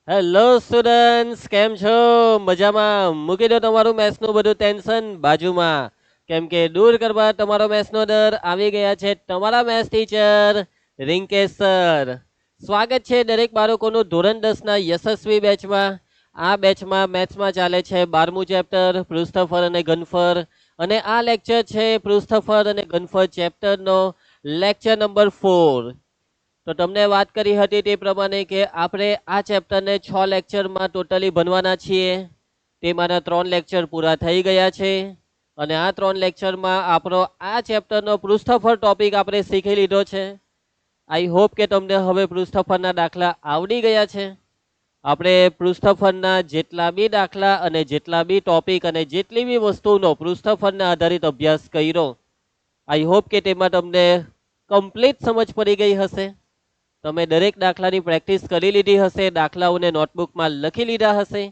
Hello students, કેમ છો? મજામાં? મૂકી દો તમારું મેથ્સનું બધું ટેન્શન બાજુમાં, કેમ કે દૂર કરવા તમારો મેથ્સનો ડર આવી ગયા છે તમારા મેથ્સ ટીચર રિંકેશ સર. સ્વાગત છે દરેક બાળકોનું ધોરણ 10ના યશસ્વી બેચમાં. આ બેચમાં મેથ્સમાં ચાલે છે 12મું ચેપ્ટર પૃષ્ઠફળ અને ઘનફળ, અને આ લેક્ચર છે પૃષ્ઠફળ અને ઘનફળ ચેપ્ટરનો લેક્ચર નંબર 4. તો તમને વાત કરી હતી તે પ્રમાણે કે આપણે આ ચેપ્ટરને 6 લેક્ચરમાં ટોટલી ભણવાના છીએ. તેમાંના 3 લેક્ચર પૂરા થઈ ગયા છે અને આ 3 લેક્ચરમાં આપણો આ ચેપ્ટરનો પૃષ્ઠફળ ટોપિક આપણે શીખી લીધો છે. આઈ હોપ કે તમને હવે પૃષ્ઠફળના દાખલા આવડી ગયા છે. આપણે પૃષ્ઠફળના જેટલા બી દાખલા અને જેટલા બી ટોપિક અને જેટલી બી વસ્તુનો પૃષ્ઠફળના આધારિત અભ્યાસ કર્યો, આઈ હોપ કે તેમાં તમને કમ્પ્લીટ સમજ પડી ગઈ હશે. તમે દરેક દાખલાની પ્રેક્ટિસ કરી લીધી હશે, દાખલાઓને નોટબુકમાં લખી લીધા હશે,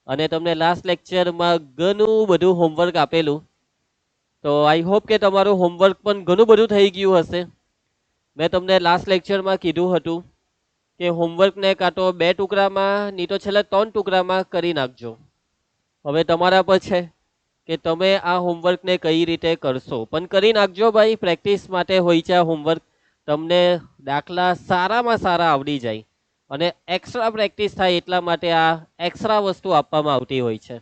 અને તમને લાસ્ટ લેક્ચરમાં ઘણું બધું હોમવર્ક આપેલું. તો આઈ હોપ કે તમારું હોમવર્ક પણ ઘણું બધું થઈ ગયું હશે. મેં તમને લાસ્ટ લેક્ચરમાં કીધું હતું કે હોમવર્કને કાં તો 2 ટુકડામાં નહીં તો છેલ્લા 3 ટુકડામાં કરી નાખજો. હવે તમારા પર છે કે તમે આ હોમવર્કને કઈ રીતે કરશો, પણ કરી નાખજો ભાઈ. પ્રેક્ટિસ માટે હોય છે આ હોમવર્ક. તમને દાખલા સારામાં સારા આવડી જાય અને એક્સ્ટ્રા પ્રેક્ટિસ થાય એટલા માટે આ એક્સ્ટ્રા વસ્તુ આપવામાં આવતી હોય છે.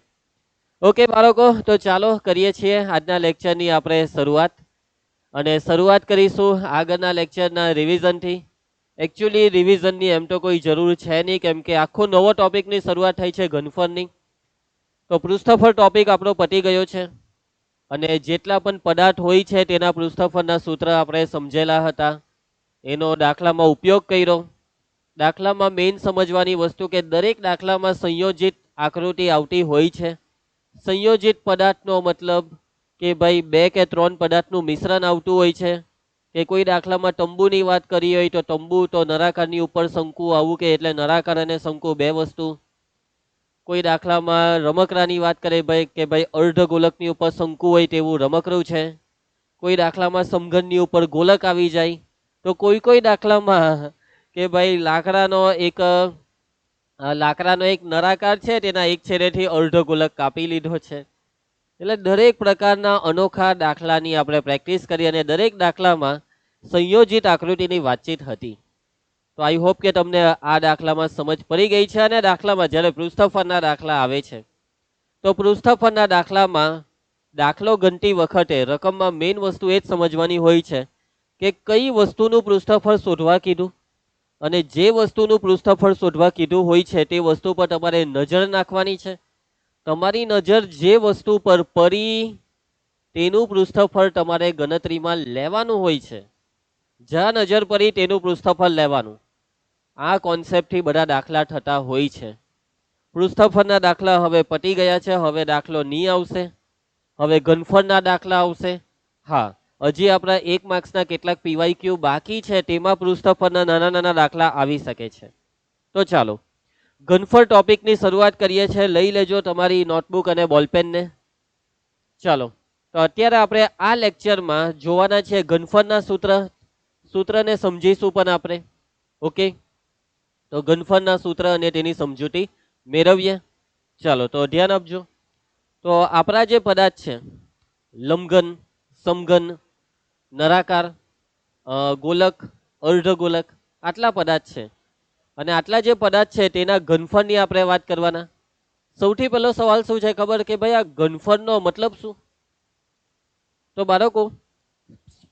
ઓકે બાળકો, તો ચાલો કરીએ છીએ આજના લેક્ચરની આપણે શરૂઆત. અને શરૂઆત કરીશું આગળના લેક્ચરના રિવિઝનથી. એકચ્યુઅલી રિવિઝનની એમ તો કોઈ જરૂર છે નહીં, કેમ કે આખો નવો ટોપિકની શરૂઆત થઈ છે ઘનફળની. તો પૃષ્ઠફળ ટોપિક આપણો પતી ગયો છે અને જેટલા પણ પદાર્થ હોય છે તેના પૃષ્ઠફળના સૂત્ર આપણે સમજેલા હતા, એનો દાખલામાં ઉપયોગ કર્યો. દાખલામાં મેઇન સમજવાની વસ્તુ કે દરેક દાખલામાં સંયોજિત આકૃતિ આવતી હોય છે. સંયોજિત પદાર્થનો મતલબ કે ભાઈ 2 કે 3 પદાર્થનું મિશ્રણ આવતું હોય છે. કે કોઈ દાખલામાં તંબુની વાત કરી હોય તો તંબુ તો નળાકારની ઉપર શંકુ આવું કે એટલે નળાકાર અને શંકુ 2 વસ્તુ. કોઈ દાખલામાં રમકડાની વાત કરે ભાઈ કે ભાઈ અર્ધગોલકની ઉપર શંકુ હોય તેવું રમકડું છે. કોઈ દાખલામાં સમઘનની ઉપર ગોલક આવી જાય. તો કોઈ દાખલામાં કે ભાઈ લાકડાનો એક નળાકાર છે, તેના એક છેડેથી અર્ધગોલક કાપી લીધો છે. એટલે દરેક પ્રકારના અનોખા દાખલાની આપણે પ્રેક્ટિસ કરી અને દરેક દાખલામાં સંયોજિત આકૃતિની વાતચીત હતી. તો આઈ હોપ કે તમને આ દાખલામાં સમજ પડી ગઈ છે. અને દાખલામાં જ્યારે પૃષ્ઠફળના દાખલા આવે છે તો પૃષ્ઠફળના દાખલામાં દાખલો ગણતી વખતે રકમમાં મેઇન વસ્તુ એ જ સમજવાની હોય છે કે કઈ વસ્તુનું પૃષ્ઠફળ શોધવા કીધું, અને જે વસ્તુનું પૃષ્ઠફળ શોધવા કીધું હોય છે તે વસ્તુ પર તમારે નજર નાખવાની છે. તમારી નજર જે વસ્તુ પર પડી તેનું પૃષ્ઠફળ તમારે ગણતરીમાં લેવાનું હોય છે. જ્યાં નજર પડી તેનું પૃષ્ઠફળ લેવાનું. આ કોન્સેપ્ટથી બધા દાખલા થતા હોય છે. પૃષ્ઠફળના દાખલા હવે પતી ગયા છે, હવે દાખલો નહીં આવશે. હવે ઘનફળના દાખલા આવશે. હા, હજી આપણા 1 માર્ક્સના કેટલાક પીવાયક્યુ બાકી છે, તેમાં પૃષ્ઠફળના નાના નાના દાખલા આવી શકે છે. તો ચાલો ઘનફળ ટોપિકની શરૂઆત કરીએ છીએ. લઈ લેજો તમારી નોટબુક અને બોલપેનને. ચાલો, તો અત્યારે આપણે આ લેક્ચરમાં જોવાના છે ઘનફળના સૂત્રને સમજીશું પણ આપણે. ઓકે, તો ઘનફળના સૂત્ર અને તેની સમજૂતી મેળવીએ. ચાલો, તો ધ્યાન આપજો. તો આપણા જે પદાર્થ છે લંબઘન, સમઘન, નળાકાર, ગોલક, અર્ધગોલક, આટલા પદાર્થ છે. અને આટલા જે પદાર્થ છે તેના ઘનફળની આપણે વાત કરવાના. સૌથી પહેલો સવાલ શું છે ખબર કે ભાઈ આ ઘનફળનો મતલબ શું? તો બાળકો,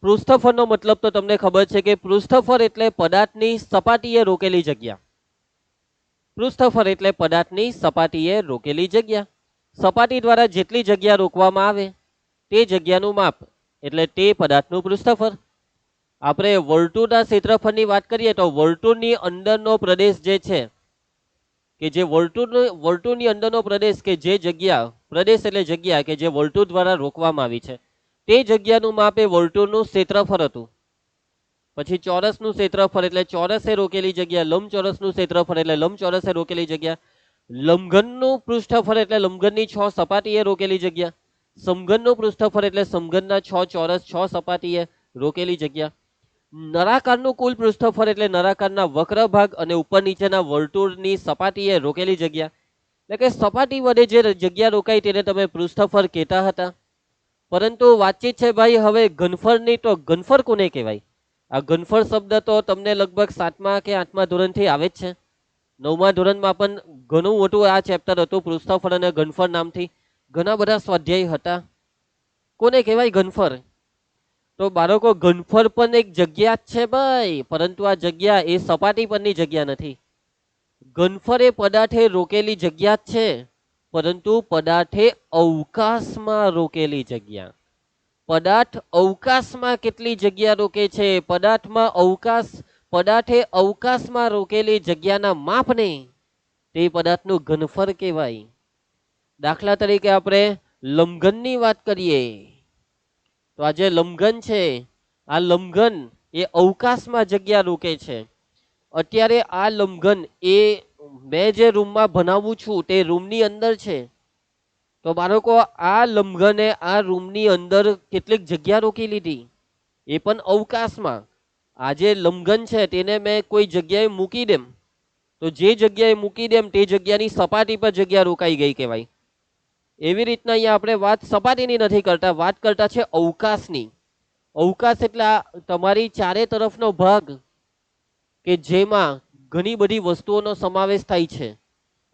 પૃષ્ઠફળનો મતલબ તો તમને ખબર છે કે પૃષ્ઠફળ એટલે પદાર્થની સપાટીએ રોકેલી જગ્યા. પૃષ્ઠફળ એટલે પદાર્થની સપાટીએ રોકેલી જગ્યા. સપાટી દ્વારા જેટલી જગ્યા રોકવામાં આવે તે જગ્યાનું માપ એટલે તે પદાર્થનું પૃષ્ઠફળ. આપણે વર્તુળના ક્ષેત્રફળની વાત કરીએ તો વર્તુળની અંદરનો પ્રદેશ જે છે કે જે વર્તુળની અંદરનો પ્રદેશ કે જે જગ્યા, પ્રદેશ એટલે જગ્યા કે જે વર્તુળ દ્વારા રોકવામાં આવી છે, તે જગ્યાનું માપ એ વર્તુળનું ક્ષેત્રફળ હતું. પછી ચોરસનું ક્ષેત્રફળ એટલે ચોરસે રોકેલી જગ્યા, લંબચોરસનું ક્ષેત્રફળ એટલે લંબચોરસે રોકેલી જગ્યા, લંબઘનનું પૃષ્ઠફળ એટલે લંબઘનની 6 સપાટીએ રોકેલી જગ્યા, સમઘનનું પૃષ્ઠફળ એટલે સમઘનના 6 ચોરસ 6 સપાટીએ રોકેલી જગ્યા. નળાકારનું કુલ પૃષ્ઠફળ એટલે નળાકારના વક્ર ભાગ અને ઉપર નીચેના વર્તુળની સપાટીએ રોકેલી જગ્યા, એટલે કે સપાટી વડે જે જગ્યા રોકાય તેને તમે પૃષ્ઠફળ કહેતા હતા. પરંતુ વાતચીત છે ભાઈ હવે ઘનફળની, તો ઘનફળ કોને કહેવાય? આ ઘનફળ શબ્દ તો તમને લગભગ 7મા કે 8મા ધોરણથી આવે જ છે. 9મા ધોરણમાં પણ ઘણું મોટું આ ચેપ્ટર હતું પૃષ્ઠફળ અને ઘનફળ નામથી, ઘણા બધા સ્વાધ્યાય હતા. કોને કહેવાય ઘનફળ? તો બાળકો ઘનફળ પણ એક જગ્યા જ છે ભાઈ, પરંતુ આ જગ્યા એ સપાટી પરની જગ્યા નથી. ઘનફળ એ પદાર્થે રોકેલી જગ્યા જ છે, પરંતુ પદાર્થે અવકાશમાં રોકેલી જગ્યા. પદાર્થ અવકાશમાં કેટલી જગ્યા રોકે છે, પદાર્થમાં અવકાશ, પદાર્થે અવકાશમાં રોકેલી જગ્યાના માપને તે પદાર્થનું ઘનફળ કહેવાય. દાખલા તરીકે આપણે લંબઘનની વાત કરીએ તો આ જે લંબઘન છે, આ લંબઘન એ અવકાશમાં જગ્યા રોકે છે. અત્યારે આ લંબઘન એ મેં જે રૂમમાં બનાવું છું તે રૂમની અંદર છે. તો બાળકો આ લંબઘને આ રૂમની અંદર કેટલીક જગ્યા રોકી લીધી, એ પણ અવકાશમાં. આ જે લંબઘન છે તેને મેં કોઈ જગ્યાએ મૂકી દેમ, તો જે જગ્યાએ મૂકી દેમ તે જગ્યાની સપાટી પર જગ્યા રોકાઈ ગઈ કહેવાય. એવી રીતના અહીંયા આપણે વાત સપાટીની નથી કરતા, વાત કરતા છે અવકાશની. અવકાશ એટલે આ તમારી ચારે તરફનો ભાગ કે જેમાં ઘણી બધી વસ્તુઓનો સમાવેશ થાય છે,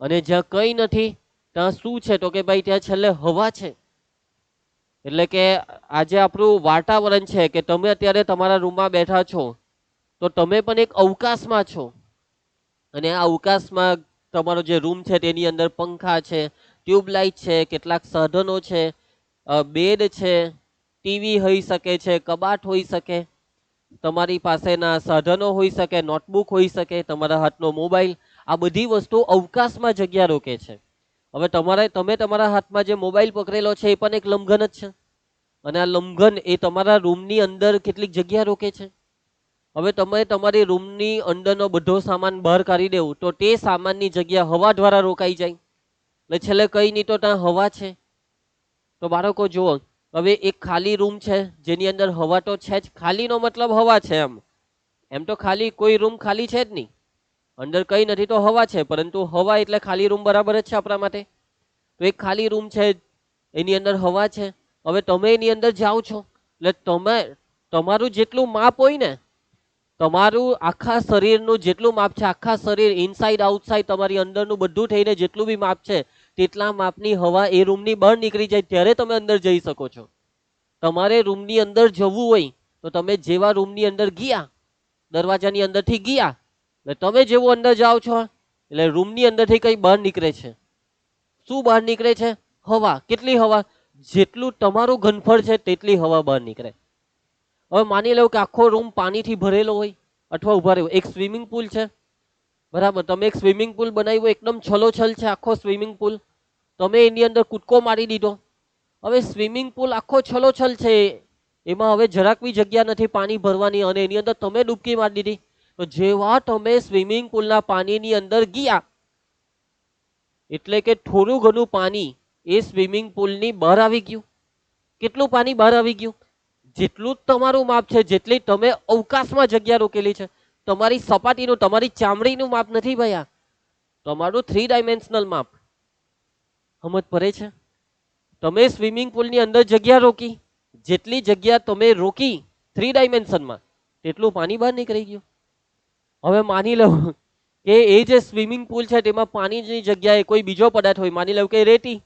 અને જ્યાં કંઈ નથી ત્યાં શું છે તો કે ભાઈ ત્યાં છેલ્લે હવા છે. એટલે કે આજે આપણું વાતાવરણ છે કે તમે અત્યારે તમારા રૂમમાં બેઠા છો તો તમે પણ એક અવકાશમાં છો, અને આ અવકાશમાં તમારો જે રૂમ છે તેની અંદર પંખા છે, ટ્યુબલાઇટ છે, કેટલાક સાધનો છે, બેડ છે, ટીવી હોઈ શકે છે, કબાટ હોઈ શકે, તમારી પાસેના સાધનો હોઈ શકે, નોટબુક હોઈ શકે, તમારા હાથનો મોબાઈલ, આ બધી વસ્તુ અવકાશમાં જગ્યા રોકે છે. હવે તમે તમારા હાથમાં જે મોબાઈલ પકડેલો છે એ પણ એક લંબઘન જ છે, અને આ લંબઘન એ તમારા રૂમની અંદર કેટલીક જગ્યા રોકે છે. હવે તમે તમારી રૂમની અંદરનો બધો સામાન બહાર કાઢી દેવું તો તે સામાનની જગ્યા હવા દ્વારા રોકાઈ જાય, એટલે છેલ્લે કઈ નહીં તો ત્યાં હવા છે. તો બાળકો જુઓ, હવે એક ખાલી રૂમ છે જેની અંદર હવા તો છે જ, ખાલીનો મતલબ હવા છે. એમ તો ખાલી કોઈ રૂમ ખાલી છે જ નહીં, અંદર કઈ નથી તો હવા છે, પરંતુ હવા એટલે ખાલી રૂમ બરાબર જ છે આપણા માટે. તો એક ખાલી રૂમ છે એની અંદર હવા છે. હવે તમે એની અંદર જાઓ છો એટલે તમારું જેટલું માપ હોય ને, તમારું આખા શરીરનું જેટલું માપ છે, આખા શરીર ઇનસાઇડ આઉટસાઇડ તમારી અંદરનું બધું થઈને જેટલું બી માપ છે તેટલા માપની હવા એ રૂમની બહાર નીકળી જાય ત્યારે તમે અંદર જઈ શકો છો. તમારે રૂમની અંદર જવું હોય તો તમે જેવા રૂમની અંદર ગયા, દરવાજાની અંદરથી ગયા, એટલે તમે જેવું અંદર જાઓ છો એટલે રૂમની અંદરથી કઈ બહાર નીકળે છે. શું બહાર નીકળે છે? હવા. કેટલી હવા? જેટલું તમારું ઘનફળ છે તેટલી હવા બહાર નીકળે. હવે માની લો કે આખો રૂમ પાણીથી ભરેલો હોય, અથવા ઉભા રહ્યો, એક સ્વિમિંગ પુલ છે, બરાબર, તમે એક સ્વિમિંગ પુલ બનાવ્યો, એકદમ છલોછલ છે આખો સ્વિમિંગ પુલ, તમે એની અંદર કૂદકો મારી દીધો. હવે સ્વિમિંગ પુલ આખો છલોછલ છે, એમાં હવે જરાક બી જગ્યા નથી પાણી ભરવાની, અને એની અંદર તમે ડૂબકી મારી દીધી. તો જેવા તમે સ્વિમિંગ પુલના પાણીની અંદર ગયા એટલે કે થોડું ઘણું પાણી એ સ્વિમિંગ પુલની બહાર આવી ગયું. કેટલું પાણી બહાર આવી ગયું? જેટલું તમારું માપ છે, જેટલી તમે અવકાશમાં જગ્યા રોકેલી છે. તમારી સપાટીનું, તમારી ચામડીનું માપ નથી ભાઈ, આ તમારું 3 ડાયમેન્શનલ માપ. સમજ પડે છે? તમે સ્વિમિંગ પુલની અંદર જગ્યા રોકી, જેટલી જગ્યા તમે રોકી 3 ડાયમેન્શનમાં તેટલું પાણી બહાર નીકળી ગયું. હવે માની લો કે એ જે સ્વિમિંગ પુલ છે તેમાં પાણીની જગ્યાએ કોઈ બીજો પદાર્થ હોય, માની લો કે રેતી,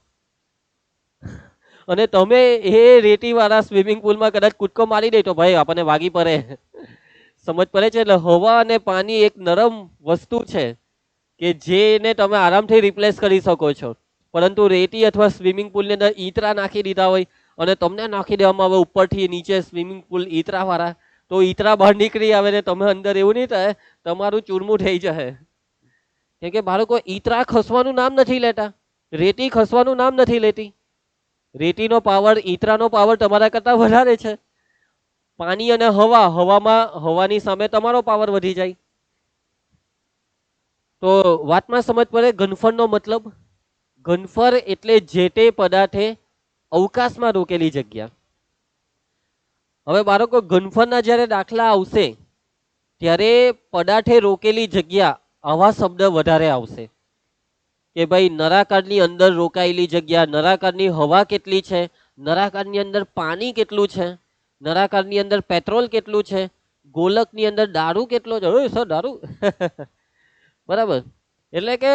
અને તમે એ રેતી વાળા સ્વિમિંગ પુલમાં કદાચ કૂદકો મારી દે તો ભાઈ આપણને વાગી પડે. સમજ પડે છે? એટલે હવા અને પાણી એક નરમ વસ્તુ છે કે જેને તમે આરામથી રિપ્લેસ કરી શકો છો, પરંતુ રેતી અથવા સ્વિમિંગ પુલની અંદર ઈતરા નાખી દીધા હોય અને તમને નાખી દેવામાં આવે ઉપરથી નીચે સ્વિમિંગ પુલ ઈતરા વાળા, તો ઈતરા બહાર નીકળી આવે ને તમે અંદર, એવું નહીં થાય, તમારું ચૂરમું થઈ જાય. કેમ કે બાળકો ઈતરા ખસવાનું નામ નથી લેતા, રેતી ખસવાનું નામ નથી લેતી. રેતીનો પાવર, ઈતરાનો પાવર તમારા કરતા વધારે છે. પાણી અને હવાની સામે તમારો પાવર વધી જાય. તો વાતમાં સમજ પડે ઘનફળનો મતલબ. ઘનફળ એટલે જે તે પદાર્થે અવકાશમાં રોકેલી જગ્યા. હવે બાળકો ઘનફળના જ્યારે દાખલા આવશે ત્યારે પદાર્થે રોકેલી જગ્યા આવા શબ્દ વધારે આવશે કે ભાઈ નળાકારની અંદર રોકાયેલી જગ્યા, નળાકારની હવા કેટલી છે, નળાકારની અંદર પાણી કેટલું છે, નળાકારની અંદર પેટ્રોલ કેટલું છે, ગોલકની અંદર દારૂ કેટલો છે. ઓય સર દારૂ બરાબર. એટલે કે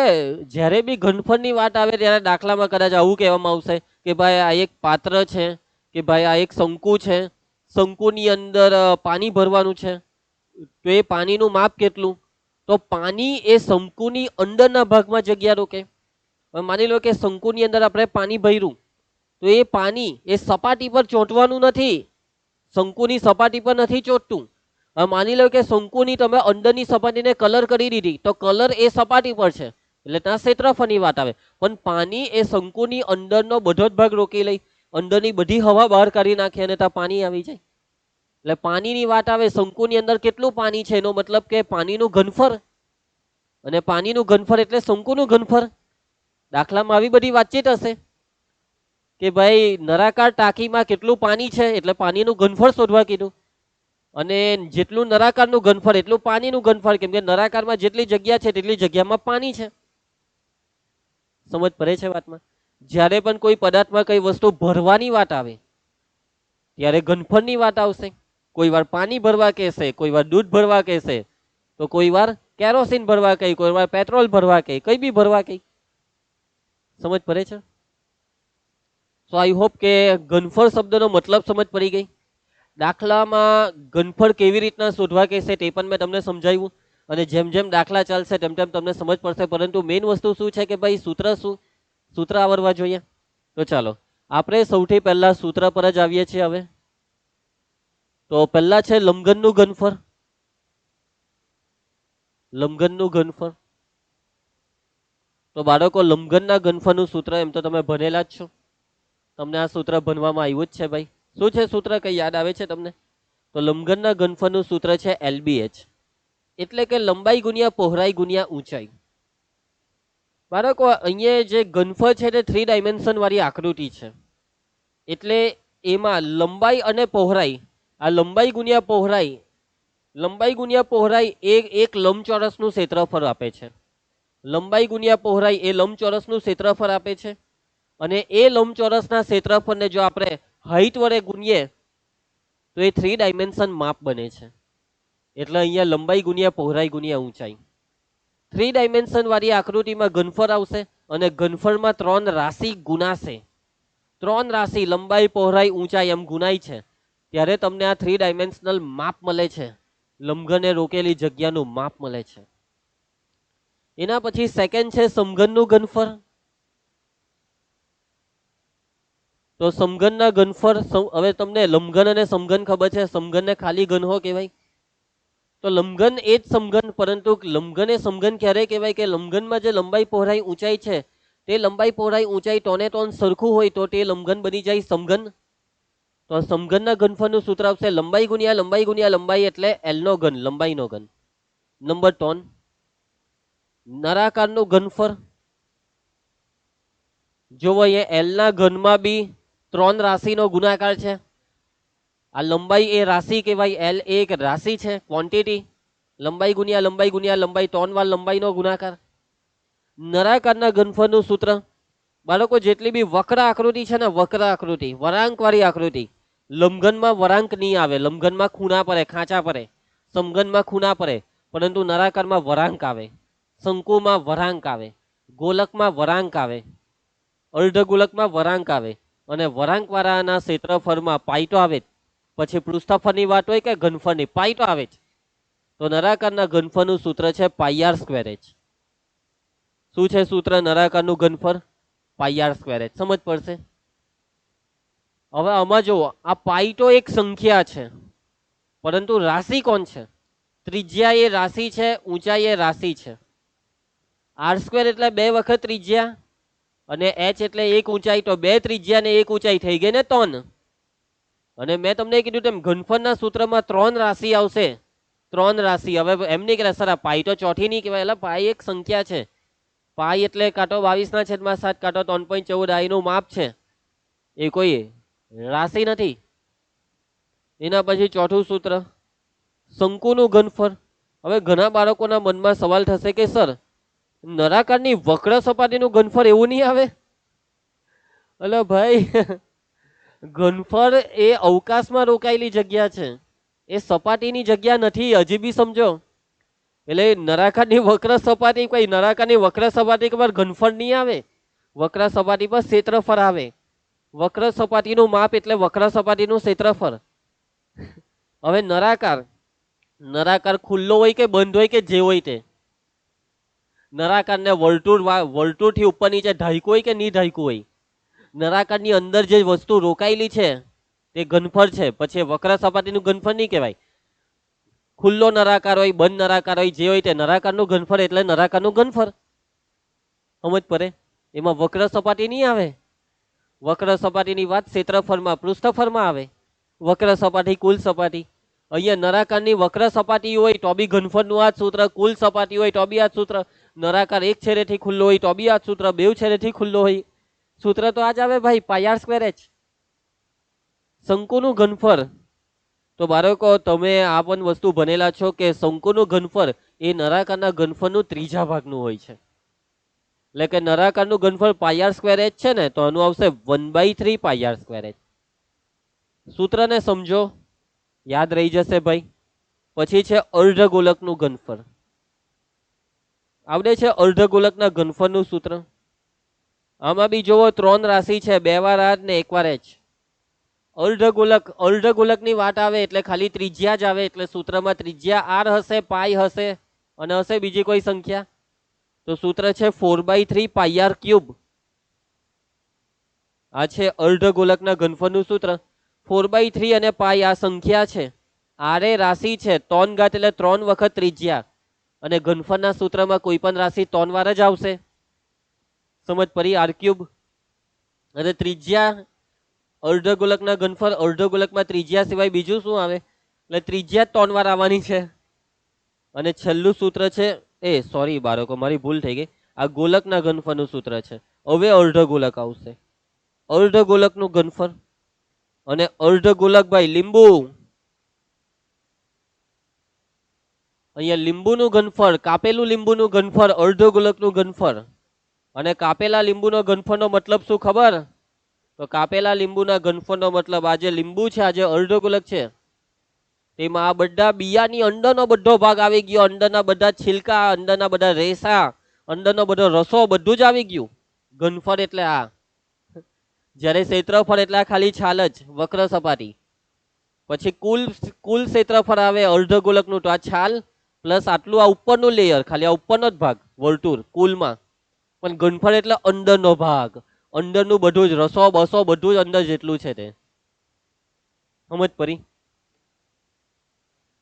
જ્યારે બી ઘનફળની વાત આવે ત્યારે દાખલામાં કદાચ આવું કહેવામાં આવશે કે ભાઈ આ એક પાત્ર છે, કે ભાઈ આ એક શંકુ છે, શંકુની અંદર પાણી ભરવાનું છે, તો એ પાણીનું માપ કેટલું, તો પાણી એ શંકુની અંદરના ભાગમાં જગ્યા રોકે. હવે માની લો કે શંકુની અંદર આપણે પાણી ભર્યું, તો એ પાણી એ સપાટી પર ચોંટવાનું નથી, શંકુની સપાટી પર નથી ચોંટતું. હવે માની લો કે શંકુની તમે અંદરની સપાટીને કલર કરી દીધી, તો કલર એ સપાટી પર છે એટલે ત્યાં ક્ષેત્રફળની વાત આવે. પણ પાણી એ શંકુની અંદરનો બધો જ ભાગ રોકી લઈ, અંદરની બધી હવા બહાર કાઢી નાખે અને ત્યાં પાણી આવી જાય. એટલે પાણીની વાત આવે, શંકુની અંદર કેટલું પાણી છે એનો મતલબ કે પાણીનું ઘનફળ, અને પાણીનું ઘનફળ એટલે શંકુનું ઘનફળ. દાખલામાં આવી બધી વાતચીત હશે કે ભાઈ નળાકાર ટાંકીમાં કેટલું પાણી છે એટલે પાણીનું ઘનફળ શોધવા કીધું, અને જેટલું નળાકારનું ઘનફળ એટલું પાણીનું ઘનફળ, કેમ કે નળાકારમાં જેટલી જગ્યા છે તેટલી જગ્યામાં પાણી છે. સમજ પડે છે વાતમાં? જ્યારે પણ કોઈ પદાર્થમાં કઈ વસ્તુ ભરવાની વાત આવે ત્યારે ઘનફળની વાત આવશે. કોઈ વાર પાણી ભરવા કહેશે, કોઈ વાર દૂધ ભરવા કહેશે, તો કોઈ વાર કેરોસીન ભરવા કહી, કોઈ વાર પેટ્રોલ ભરવા કહી, કઈ બી ભરવા કહી. સમજ પડે છે? સો આઈ હોપ કે ઘનફળ શબ્દનો મતલબ સમજ પડી ગઈ. દાખલામાં ઘનફળ કેવી રીતના શોધવા કહેશે તે પણ મેં તમને સમજાવ્યું, અને જેમ જેમ દાખલા ચાલશે તેમ તેમ તમને સમજ પડશે. પરંતુ મેઇન વસ્તુ શું છે કે ભાઈ સૂત્ર શું, સૂત્ર આવડવા જોઈએ. તો ચાલો આપણે સૌથી પહેલા સૂત્ર પર જ આવીએ છીએ. હવે તો પહેલા છે લંબઘનનું ઘનફળ. લંબઘનનું ઘનફળ, તો બાળકો લંબઘનના ઘનફળનું સૂત્ર એમ તો તમે ભણેલા જ છો, તમને આ સૂત્ર ભણવામાં આવ્યું જ છે. ભાઈ શું છે સૂત્ર, કઈ યાદ આવે છે તમને? તો લંબઘનના ઘનફળનું સૂત્ર છે LBH, એટલે કે લંબાઈ ગુણ્યા પહોળાઈ ગુણ્યા ઊંચાઈ. બાળકો અહીંયા જે ઘનફળ છે તે 3 ડાયમેન્શન વાળી આકૃતિ છે, એટલે એમાં લંબાઈ અને પહોળાઈ, આ લંબાઈ ગુણ્યા પહોળાઈ, લંબાઈ ગુણ્યા પહોળાઈ એક લંબચોરસનું ક્ષેત્રફળ આપે છે. લંબાઈ ગુણ્યા પહોળાઈ એ લંબચોરસનું ક્ષેત્રફળ આપે છે, અને એ લંબચોરસના ક્ષેત્રફળને જો આપણે હાઈટ વડે ગુણીએ તો એ 3 ડાયમેન્શન માપ બને છે. એટલે અહીંયા લંબાઈ ગુણ્યા પહોળાઈ ગુણ્યા ઊંચાઈ. 3 ડાયમેન્શન વાળી આકૃતિમાં ઘનફળ આવશે, અને ઘનફળમાં 3 રાશિ ગુણાશે. 3 રાશિ લંબાઈ પહોળાઈ ઊંચાઈ એમ ગુણાય છે, ત્યારે તમને આ 3 ડાયમેન્શનલ માપ મળે છે, લંબઘને રોકેલી જગ્યાનું માપ મળે છે. એના પછી સેકન્ડ છે સમઘનનું ઘનફળ. તો સમઘનના ઘનફળ, હવે તમને લંબઘન અને સમઘન ખબર છે, સમઘનને ખાલી ઘનહો કહેવાય, તો લંબઘન એ જ સમઘન, પરંતુ લંબઘન એ સમઘન ક્યારે કહેવાય કે લંબઘનમાં જે લંબાઈ પહોળાઈ ઊંચાઈ છે તે લંબાઈ પહોળાઈ ઊંચાઈ ટોને ટોન સરખું હોય તો તે લંબઘન બની જાય સમઘન. તો સમઘનના ઘનફળનું સૂત્ર આવશે લંબાઈ ગુણ્યા લંબાઈ એટલે L નો ઘન, લંબાઈનો ઘન. નંબર 3 નળાકારનું ઘનફળ. જો અહીંયા L ના ઘનમાં બી 3 રાશિનો ગુણાકાર છે. આ લંબાઈ એ રાશિ કહેવાય, L એ એક રાશિ છે, ક્વોન્ટિટી. લંબાઈ ગુણ્યા લંબાઈ 3 વાર લંબાઈનો ગુણાકાર. નળાકારના ઘનફળનું સૂત્ર બાળકો જેટલી બી વક્ર આકૃતિ છે ને, વક્ર આકૃતિ, વળાંક વાળી આકૃતિ, લંબઘનમાં વળાંક નહીં આવે, લંબઘનમાં ખૂણા પડે, ખાંચા પડે, સમઘનમાં ખૂણા પડે, પરંતુ નળાકારમાં વળાંક આવે, શંકુમાં વળાંક આવે, ગોલકમાં વળાંક આવે, અર્ધગોલકમાં વળાંક આવે, અને વળાંક વાળાના ક્ષેત્રફળમાં પાઈટો આવે. પછી પૃષ્ઠફળની વાત હોય કે ઘનફળની, પાઈટો આવે છે. તો નળાકારના ઘનફળનું સૂત્ર છે પાઈ સ્ક્વેર h. શું છે સૂત્ર નળાકારનું ઘનફળ? Pi square h. સમજ પડશે? હવે આમાં જુઓ, આ પાઈટો એક સંખ્યા છે, પરંતુ રાશિ કોણ છે? ત્રિજ્યા એ રાશિ છે, ઊંચાઈ એ રાશિ છે. આર સ્ક્વેર એટલે 2 વખત ત્રિજ્યા, અને h એટલે 1 ઊંચાઈ, તો 2 ત્રિજ્યા ને 1 ઊંચાઈ થઈ ગઈ ને 3. અને મેં તમને કીધું તેમ ઘનફળના સૂત્રમાં 3 રાશિ આવશે, 3 રાશિ. હવે એમ નહીં કે સર આ પાઈ તો ચોથી નહીં કહેવાય, એટલે પાઈ એક સંખ્યા છે. પાઈ એટલે કાંટો 22/7 કાંટો 3.14 આઈનું માપ છે, એ કોઈ રાશિ નથી. એના પછી ચોથું સૂત્ર શંકુનું ઘનફળ. હવે ઘણા બાળકોના મનમાં સવાલ થશે કે સર, નળાકારની વક્ર સપાટીનું ઘનફળ એવું નહીં આવે? એટલે ભાઈ ઘનફળ એ અવકાશમાં રોકાયેલી જગ્યા છે, એ સપાટીની જગ્યા નથી, હજી બી સમજો. એટલે નળાકારની વક્ર સપાટી, કોઈ નળાકારની વક્ર સપાટી પર ઘનફળ નહીં આવે, વક્ર સપાટી પર ક્ષેત્રફળ આવે. વક્ર સપાટીનું માપ એટલે વક્ર સપાટીનું ક્ષેત્રફળ. હવે નળાકાર ખુલ્લો હોય કે બંધ હોય કે જે હોય તે, નળાકારને વર્તુળથી ઉપર નીચે ઢાંક્યું હોય કે નહીં ઢાંક્યું હોય, નળાકારની અંદર જે વસ્તુ રોકાયેલી છે તે ઘનફળ છે. પછી વક્ર સપાટીનું ઘનફળ નહીં કહેવાય. ખુલ્લો નળાકાર હોય, બંધ નળાકાર હોય, જે હોય તે નળાકારનું ઘનફળ એટલે નળાકારનું ઘનફળ. સમજ પડે? એમાં વક્ર સપાટી નહીં આવે. વક્ર સપાટીની વાત ક્ષેત્રફળમાં, પૃષ્ઠફળમાં આવે. વક્ર સપાટી, કુલ સપાટી. અહીંયા નળાકારની વક્ર સપાટી હોય તો બી ઘનફળનું આ સૂત્ર, કુલ સપાટી હોય તો બી આ સૂત્ર, નળાકાર એક છેડેથી ખુલ્લો હોય તો બી આ સૂત્ર, બેવ છેડેથી ખુલ્લો હોય સૂત્ર તો આ જ આવે ભાઈ, પાય સ્ક્વેર h. શંકુનું ઘનફળ, તો બાળકો તમે આ પણ વસ્તુ ભણેલા છો કે શંકુનું ઘનફળ એ નળાકારના ઘનફળનું ત્રીજા ભાગનું હોય છે. એટલે કે નળાકારનું ઘનફળ પાય સ્ક્વેર h છે ને, તો આનું આવશે 1/3 પાય સ્ક્વેર h. સૂત્રને સમજો, યાદ રહી જશે ભાઈ. પછી છે અર્ધગોલકનું ઘનફળ. આવડે છે અર્ધગોલકના ઘનફળનું સૂત્ર? આમાં બી જોવો 3 રાશિ છે, 2 વાર r ને 1 વાર h. અર્ધગોલકની વાત આવે એટલે ખાલી ત્રિજ્યા જ આવે, એટલે સૂત્રમાં ત્રિજ્યા r હશે, પાય હશે અને હશે બીજી કોઈ સંખ્યા. તો સૂત્ર છે 4/3 પાય r ક્યુબ. આ છે અર્ધગોલકના ઘનફળનું સૂત્ર. 4/3 અને પાય આ સંખ્યા છે, r એ રાશિ છે, 3 ઘાત એટલે 3 વખત ત્રિજ્યા, અને ઘનફળના સૂત્રમાં કોઈ પણ રાશિ 3 વાર જ આવશે. સમજ પડી? r cube. અને ત્રિજ્યા અર્ધગોલકના ઘનફળ, અર્ધગોલકમાં ત્રિજ્યા સિવાય બીજું શું આવે? એટલે ત્રિજ્યા 3 વાર આવવાની છે. અને છેલ્લું સૂત્ર છે, સોરી બાળકો, મારી ભૂલ થઈ ગઈ, આ ગોલકના ઘનફળનું સૂત્ર છે. હવે અર્ધગોલક આવશે. અર્ધગોલકનું ઘનફળ અને અર્ધગોલક ભાઈ લીંબુ, અહીંયા લીંબુનું ઘનફળ, કાપેલું લીંબુનું ઘનફળ, અર્ધગોલકનું ઘનફળ. અને કાપેલા લીંબુનો ઘનફળનો મતલબ શું ખબર? તો કાપેલા લીંબુના ઘનફળનો મતલબ આ જે લીંબુ છે, આ જે અર્ધગોલક છે, તેમાં આ બધા બિયાની અંદરનો બધો ભાગ આવી ગયો, અંદરના બધા છિલકા, અંદરના બધા રેસા, અંદરનો બધો રસો બધું જ આવી ગયું. ઘનફળ એટલે આ. જ્યારે ક્ષેત્રફળ એટલે આ ખાલી છાલ જ, વક્ર સપાટી. પછી કુલ ક્ષેત્રફળ આવે અર્ધગોલકનું, તો આ છાલ પ્લસ આટલું આ ઉપરનું લેયર, ખાલી આ ઉપરનો જ ભાગ, વર્તુળ કુલમાં. પણ ઘનફળ એટલે અંદરનો ભાગ, અંદરનું બધું જ, રસો બસો બધું જ અંદર જેટલું છે તે. સમજ પડી?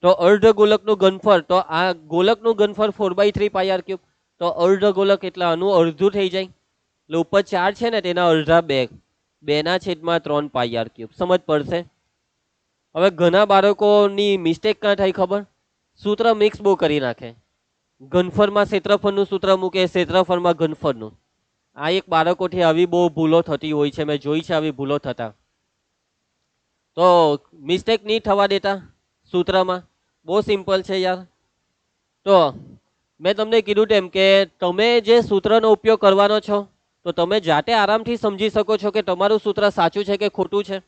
તો અર્ધગોલકનું ઘનફળ, તો આ ગોલકનું ઘનફળ 4/3 પાય r ક્યુબ, તો અર્ધગોલક એટલે આનું અડધું થઈ જાય. એટલે ઉપર 4 છે ને, તેના અડધા 2/3 પાય r ક્યુબ. સમજ પડશે? હવે ઘણા બાળકોની મિસ્ટેક ક્યાં થાય ખબર? સૂત્ર મિક્સ બહુ કરી નાખે. ઘનફળમાં ક્ષેત્રફળનું સૂત્ર મૂકે, ક્ષેત્રફળમાં ઘનફળનું. આ એક બાળકોથી આવી બહુ ભૂલો થતી હોય છે, મેં જોઈ છે આવી ભૂલો થતા. તો મિસ્ટેક નહીં થવા દેતા સૂત્રમાં, બહુ સિમ્પલ છે યાર. તો મેં તમને કીધું તેમ કે તમે જે સૂત્રનો ઉપયોગ કરવાનો છો, તો તમે જાતે આરામથી સમજી શકો છો કે તમારું સૂત્ર સાચું છે કે ખોટું છે.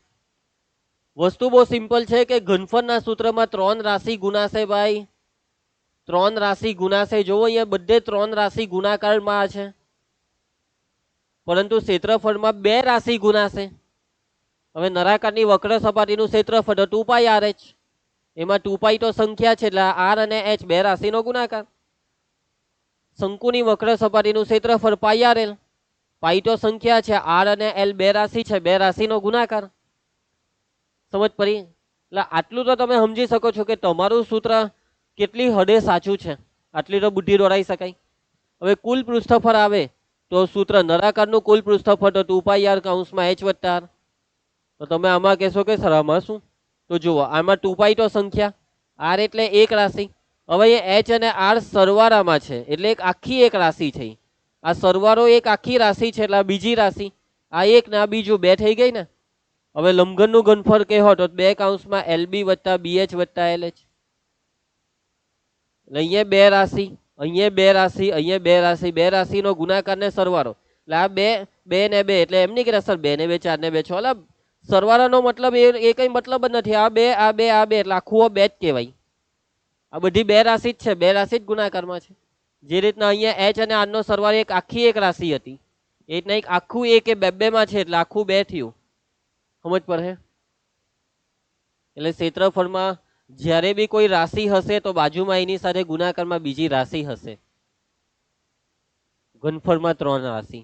વસ્તુ બહુ સિમ્પલ છે કે ઘનફળના સૂત્રમાં 3 રાશિ ગુણાશે ભાઈ, 3 રાશિ ગુણાશે. જોવો અહીંયા બધે 3 રાશિ ગુણાકારમાં છે, પરંતુ ક્ષેત્રફળમાં 2 રાશિ ગુણાશે. હવે નળાકારની વક્ર સપાટીનું ક્ષેત્રફળ 2 પાય r h, એમાં 2 પાય તો સંખ્યા છે, એટલે r અને h 2 રાશિનો ગુણાકાર. શંકુની વક્ર સપાટીનું ક્ષેત્રફળ પાય r l, પાય તો સંખ્યા છે, r અને l 2 રાશિ છે, 2 રાશિનો ગુણાકાર. સમજ પડી? એટલે આટલું તો તમે સમજી શકો છો કે તમારું સૂત્ર કેટલી હદે સાચું છે, આટલી તો બુદ્ધિ દોડાઈ શકાય. હવે કુલ પૃષ્ઠફળ આવે તો સૂત્ર નળાકારનું કુલ પૃષ્ઠફળ તો 2 પાય r કૌંસમાં h વત્તા r. તો તમે આમાં કહેશો કે સર આમાં શું? તો જુઓ, આમાં 2 પાય તો સંખ્યા, r એટલે એક રાશિ. હવે એ h અને r સરવાળામાં છે, એટલે એક આખી એક રાશિ થઈ. આ સરવાળો એક આખી રાશિ છે, એટલે આ બીજી રાશિ, આ એક ને આ બીજું 2 થઈ ગઈ ને. હવે લંબઘનનું ઘનફળ કહો તો 2 કૌંસમાં lb વત્તા bh વત્તા lh. અહીંયા બે રાશિ, અહીંયા બે રાશિ, અહીંયા બે રાશિ, બે રાશિનો ગુણાકાર ને સરવાળો, એટલે આ બે, બે ને બે, એટલે એમ નહીં કે સર બે ને બે, ચાર ને બે, છ, એટલે સરવાળાનો મતલબ એ કઈ મતલબ જ નથી. આ બે, આ બે, આ બે, એટલે આખું બે જ કહેવાય. આ બધી બે રાશિ જ છે, બે રાશિ જ ગુણાકારમાં છે. જે રીતના અહીંયા એચ અને આર નો સરવાળો એક આખી એક રાશિ હતી, એ રીતના એક આખું એક એ બે બે માં છે, એટલે આખું બે થયું. સમજ પડે? એટલે ક્ષેત્રફળમાં જ્યારે બી કોઈ રાશિ હશે તો બાજુમાં એની સાથે ગુણાકારમાં બીજી રાશિ હશે. ઘનફળમાં ત્રણ રાશિ.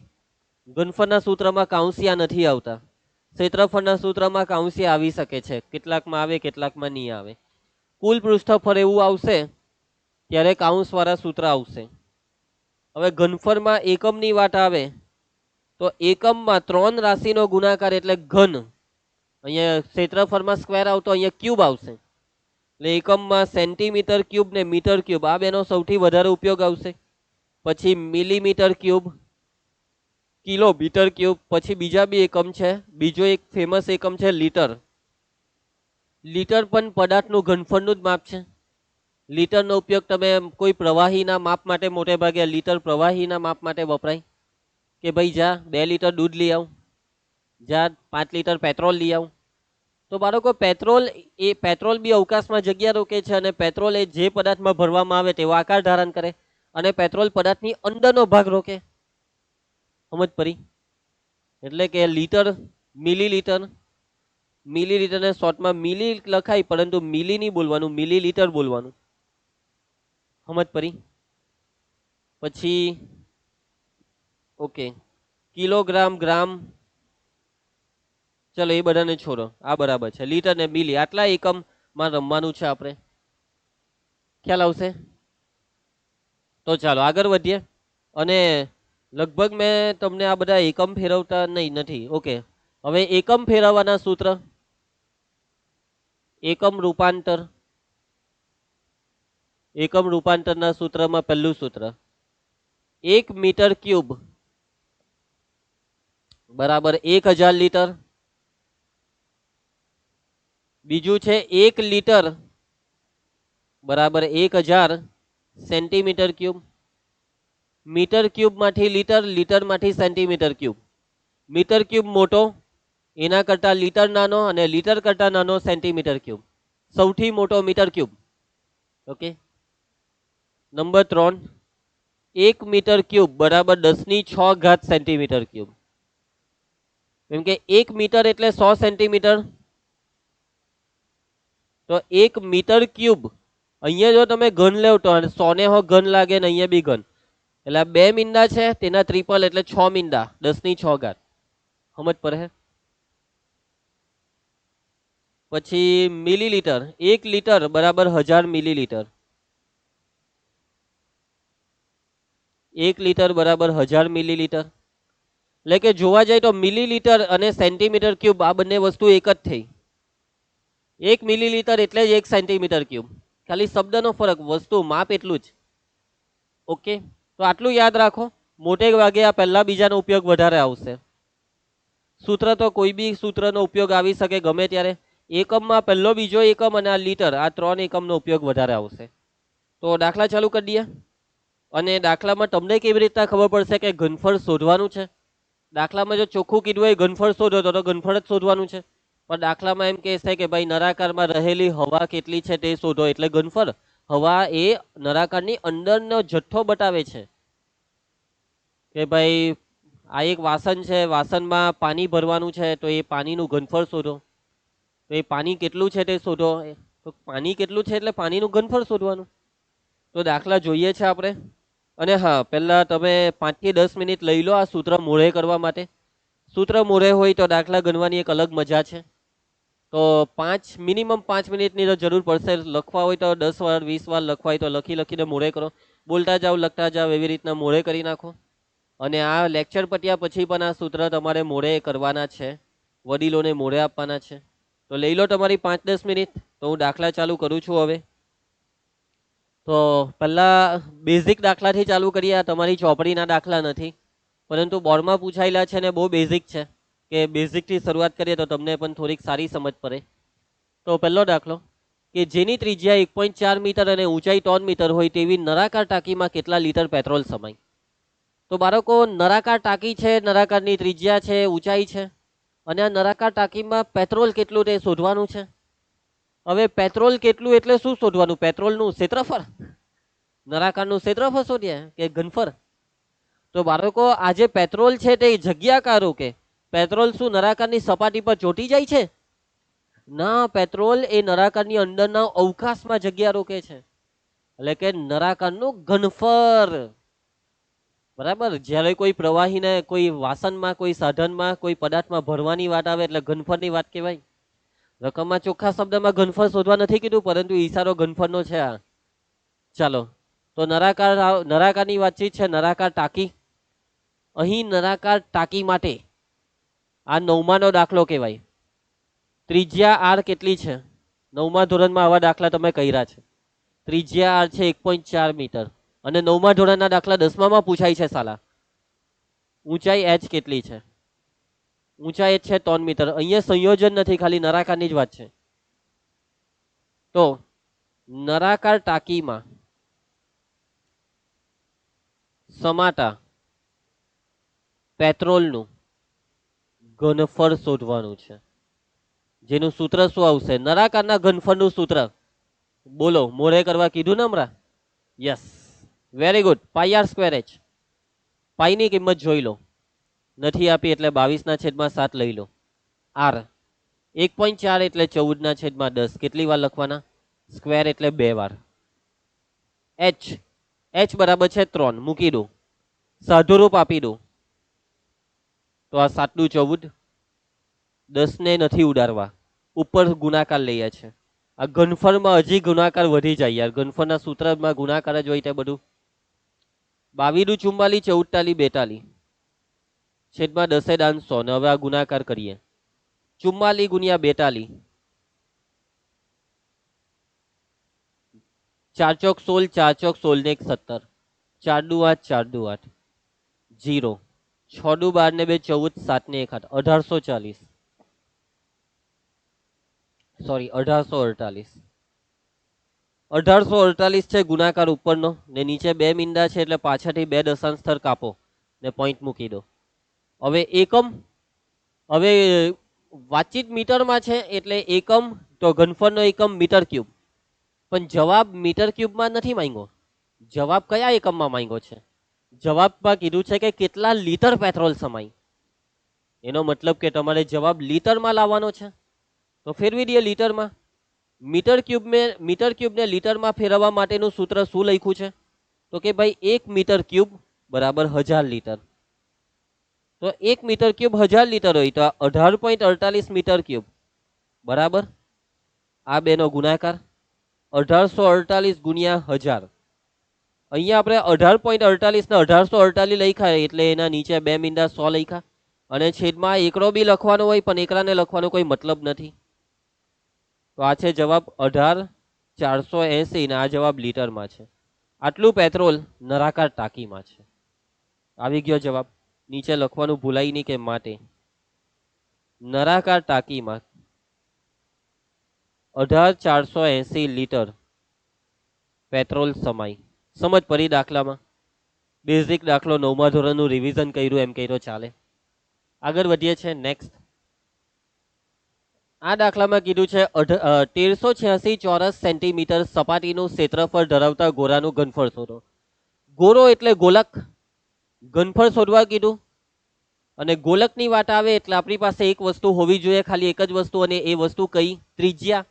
ઘનફળના સૂત્રમાં કાંસ્યા નથી આવતા. ક્ષેત્રફળના સૂત્રમાં કાંસ્ય આવી શકે છે, કેટલાકમાં આવે, કેટલાકમાં નહીં આવે. કુલ પૃષ્ઠફળ એવું આવશે ત્યારે કાઉન્સ વાળા સૂત્ર આવશે. હવે ઘનફળમાં એકમની વાત આવે તો એકમમાં ત્રણ રાશિનો ગુણાકાર એટલે ઘન. અહીંયા ક્ષેત્રફળમાં સ્ક્વેર આવતો અહીંયા ક્યુબ આવશે, એટલે એકમમાં સેન્ટીમીટર ક્યુબ ને મીટર ક્યુબ, આ બેનો સૌથી વધારે ઉપયોગ આવશે. પછી મિલીમીટર ક્યુબ, કિલોમીટર ક્યુબ, પછી બીજા બી એકમ છે. બીજો એક ફેમસ એકમ છે લીટર. લીટર પણ પદાર્થનું ઘનફળનું જ માપ છે. લીટરનો ઉપયોગ તમે કોઈ પ્રવાહીના માપ માટે મોટે ભાગે લીટર પ્રવાહીના માપ માટે વપરાય, કે ભાઈ જા 2 લીટર દૂધ લઈ આવ, જા 5 લીટર પેટ્રોલ લઈ આવ. તો બાળકો પેટ્રોલ બી અવકાશમાં જગ્યા રોકે છે, અને પેટ્રોલ એ જે પદાર્થમાં ભરવામાં આવે તેવો આકાર ધારણ કરે, અને પેટ્રોલ પદાર્થની અંદરનો ભાગ રોકે. સમજ પડી? એટલે કે લીટર, મિલીલીટર, મિલીલીટરને શોર્ટમાં મિલી લખાય, પરંતુ મિલી નહીં બોલવાનું, મિલીલીટર બોલવાનું. સમજ પડી? પછી ઓકે, કિલોગ્રામ, ગ્રામ, ચલો એ બધાને છોડો, આ બરાબર છે. લીટર ને મિલી આટલા એકમમાં રમવાનું છે આપણે. ખ્યાલ આવશે? તો ચાલો આગળ વધીએ. અને લગભગ મેં તમને આ બધા એકમ ફેરવતા નથી. ઓકે, હવે એકમ ફેરવવાના સૂત્ર. એકમ રૂપાંતર. એકમ રૂપાંતરના સૂત્રમાં પહેલું સૂત્ર 1 મીટર ક્યુબ બરાબર 1000 લીટર. બીજું છે 1 લીટર બરાબર 1000 સેન્ટીમીટર ક્યુબ. મીટર ક્યુબ માંથી લીટર, લીટર માંથી સેન્ટીમીટર ક્યુબ. મીટર ક્યુબ મોટો, એના કરતા લીટર નાનો, અને લીટર કરતા નાનો સેન્ટીમીટર ક્યુબ. સૌથી મોટો metre cube. Okay. Number 3, 1 metre cube બરાબર 10⁶ સેન્ટીમીટર ક્યુબ. કેમ કે 1 મીટર એટલે 100 સેન્ટીમીટર. તો 1 મીટર ક્યુબ, અહીંયા જો તમે ઘન લેવ તો 100 ને ઘન લાગે ને અહીંયા બી ઘન, એટલે 2 મીંડા છે તેના ટ્રિપલ એટલે 6 મીંડા 10⁶. સમજ પડે? પછી મિલીલીટર, 1 લીટર બરાબર 1000 મિલીલીટર. 1 લીટર બરાબર 1000 મિલીલીટર. એટલે કે જોવા જાય તો મિલીલીટર અને સેન્ટીમીટર ક્યુબ આ બંને વસ્તુ એક જ થઈ. 1 મિલીલીટર એટલે જ 1 સેન્ટીમીટર ક્યુબ. ખાલી શબ્દનો ફરક, વસ્તુ માપ એટલું જ. ઓકે, તો આટલું યાદ રાખો. મોટે ભાગે આ પહેલા બીજાનો ઉપયોગ વધારે આવશે. સૂત્ર તો કોઈ બી સૂત્રનો ઉપયોગ આવી શકે ગમે ત્યારે. એકમમાં પહેલો, બીજો એકમ અને આ લીટર, આ 3 એકમનો ઉપયોગ વધારે આવશે. તો દાખલા ચાલુ કરી દઈએ. અને દાખલામાં તમને કેવી રીતના ખબર પડશે કે ઘનફળ શોધવાનું છે? દાખલામાં જો ચોખ્ખું કીધું હોય ઘનફળ શોધો તો ઘનફળ જ શોધવાનું છે. પણ દાખલામાં એમ કહેશે કે ભાઈ નળાકારમાં રહેલી હવા કેટલી છે તે શોધો, એટલે ઘનફળ. હવા એ નળાકારની અંદરનો જથ્થો બતાવે છે. કે ભાઈ આ એક વાસણ છે, વાસણમાં પાણી ભરવાનું છે, તો એ પાણીનું ઘનફળ શોધો. તો એ પાણી કેટલું છે તે શોધો. તો પાણી કેટલું છે એટલે પાણીનું ઘનફળ શોધવાનું. તો દાખલા જોઈએ છે આપણે. અને હા, પહેલા તમે 5 થી 10 મિનિટ લઈ લો આ સૂત્ર મોઢે કરવા માટે. સૂત્ર મોઢે હોય તો દાખલા ગણવાની એક અલગ મજા છે. તો મિનિમમ 5 મિનિટની તો જરૂર પડશે. લખવા હોય તો 10 વાર 20 વાર લખવા હોય તો લખીને મોઢે કરો. બોલતા જાઓ, લખતા જાઓ, એવી રીતના મોઢે કરી નાખો. અને આ લેક્ચર પત્યા પછી પણ આ સૂત્ર તમારે મોઢે કરવાના છે, વડીલોને મોઢે આપવાના છે. તો લઈ લો તમારી 5-10 મિનિટ. તો હું દાખલા ચાલુ કરું છું હવે. તો પહેલા બેઝિક દાખલાથી ચાલુ કરીએ. આ તમારી ચોપડીના દાખલા નથી, પરંતુ બોર્ડમાં પૂછાયેલા છે ને બહુ બેઝિક છે. કે બેઝિકથી શરૂઆત કરીએ તો તમને પણ થોડીક સારી સમજ પડે. તો પહેલો દાખલો કે જેની ત્રિજ્યા 1.4 મીટર અને ઊંચાઈ 3 મીટર હોય તેવી નળાકાર ટાંકીમાં કેટલા લીટર પેટ્રોલ સમાય? તો બાળકો નળાકાર ટાંકી છે, નળાકારની ત્રિજ્યા છે, ઊંચાઈ છે અને આ નળાકાર ટાંકીમાં પેટ્રોલ કેટલું તે શોધવાનું છે. હવે પેટ્રોલ કેટલું એટલે શું શોધવાનું? પેટ્રોલનું ક્ષેત્રફળ, નળાકારનું ક્ષેત્રફળ શોધ્યા કે ઘનફળ? તો બાળકો આ જે પેટ્રોલ છે તે જગ્યા કા રોકે? પેટ્રોલ શું નળાકારની સપાટી પર ચોંટી જાય છે? ના, પેટ્રોલ એ નળાકારની અંદરના અવકાશમાં જગ્યા રોકે છે, એટલે કે નળાકારનું ઘનફળ. બરાબર, જ્યારે કોઈ પ્રવાહીને કોઈ વાસણમાં, કોઈ સાધનમાં, કોઈ પદાર્થમાં ભરવાની વાત આવે એટલે ઘનફળની વાત કહેવાય. રકમમાં ચોખ્ખા શબ્દમાં ઘનફળ શોધવા નથી કીધું, પરંતુ ઈશારો ઘનફળનો છે આ. ચાલો, તો નળાકારની વાતચીત છે. નળાકાર ટાંકી, અહીં નળાકાર ટાંકી માટે આ 9માનો દાખલો કહેવાય. ત્રિજ્યા આર કેટલી છે? 9મા ધોરણમાં આવા દાખલા તમે કર્યા છે. ત્રિજ્યા આર છે 1.4 મીટર અને 9મા ધોરણના દાખલા 10મામાં પૂછાય છે સાલા. ઊંચાઈ h કેટલી છે? ઊંચાઈ h છે 3 મીટર. અહીંયા સંયોજન નથી, ખાલી નળાકારની જ વાત છે. તો નળાકાર ટાંકીમાં સમાતા પેટ્રોલનું ઘનફળ શોધવાનું છે, જેનું સૂત્ર શું આવશે? નળાકારના ઘનફળનું સૂત્ર બોલો. મોરે કરવા કીધું ને હમણાં? Yes, very good. Pi r square h. પાઈની કિંમત જોઈ લો, નથી આપી એટલે 22/7 લઈ લો. આર 1.4 એટલે 14/10. કેટલી વાર લખવાના? સ્ક્વેર એટલે 2 વાર. એચ બરાબર છે 3. મૂકી દો, સાદુરૂપ આપી દો. તો આ 7 દુ 14, 10 ને નથી ઉડાડવા, ઉપર ગુણાકાર લઈએ છે. આ ઘનફળમાં હજી ગુણાકાર વધી જાય યાર. ઘનફળના સૂત્રમાં ગુણાકાર જ હોય તે બધું. 22 દુ 44, 14 42 છેદમાં 10 દાન 100. ને હવે આ ગુણાકાર કરીએ. 44 ગુણ્યા 42, 4 ચોક 16, 4 ચોક 16 ને 1 17, 4 દુ 8, 4 દુ 8, 0, 6 દુ 12 ને 2 14, 7 ને 1 8, 1840. સોરી, 1848. 1848 છે ગુણાકાર ઉપરનો, ને નીચે 2 મીંડા છે એટલે પાછળથી 2 દશાંશ સ્થળ કાપો ને પોઈન્ટ મૂકી દો. હવે એકમ, હવે વાતચીત મીટરમાં છે એટલે એકમ, તો ઘનફળનો એકમ મીટર ક્યુબ. પણ જવાબ મીટર ક્યુબમાં નથી માંગ્યો. જવાબ કયા એકમમાં માંગ્યો છે? જવાબમાં કીધું છે કે કેટલા લીટર પેટ્રોલ સમાય. એનો મતલબ કે તમારે જવાબ લીટરમાં લાવવાનો છે. તો ફેરવી દઈએ લીટરમાં. મીટર ક્યુબને લીટરમાં ફેરવવા માટેનું સૂત્ર શું લખ્યું છે? તો કે ભાઈ 1 મીટર ક્યુબ બરાબર 1000 લીટર. તો 1 મીટર ક્યુબ 1000 લીટર હોય તો 18.48 મીટર ક્યુબ બરાબર આ બેનો ગુણાકાર 1848 ગુણ્યા 1000. અહીંયા આપણે 18.48 ને 1848 લખ્યા એટલે એના નીચે 2 મીંડા 100 લખ્યા અને છેદમાં એકડો બી લખવાનો હોય, પણ એકડાને લખવાનો કોઈ મતલબ નથી. તો આ છે જવાબ 18480 ને આ જવાબ લીટરમાં છે. આટલું પેટ્રોલ નળાકાર ટાંકીમાં છે. આવી ગયો જવાબ. નીચે લખવાનું ભૂલાય નહીં કે માટે નળાકાર ટાંકીમાં 18480 લીટર પેટ્રોલ સમાય. સમજ પડી દાખલામાં? બેઝિક દાખલો 9મા ધોરણનું રિવિઝન કર્યું એમ કહી તો ચાલે. આગળ વધીએ છે. નેક્સ્ટ આ દાખલામાં કીધું છે 1386 ચોરસ સેન્ટીમીટર સપાટીનું ક્ષેત્રફળ ધરાવતા ગોળાનું ઘનફળ શોધો. ગોળો એટલે ગોલક, ઘનફળ શોધવા કીધું. અને ગોલકની વાત આવે એટલે આપણી પાસે એક વસ્તુ હોવી જોઈએ, ખાલી એક જ વસ્તુ, અને એ વસ્તુ કઈ? ત્રિજ્યા.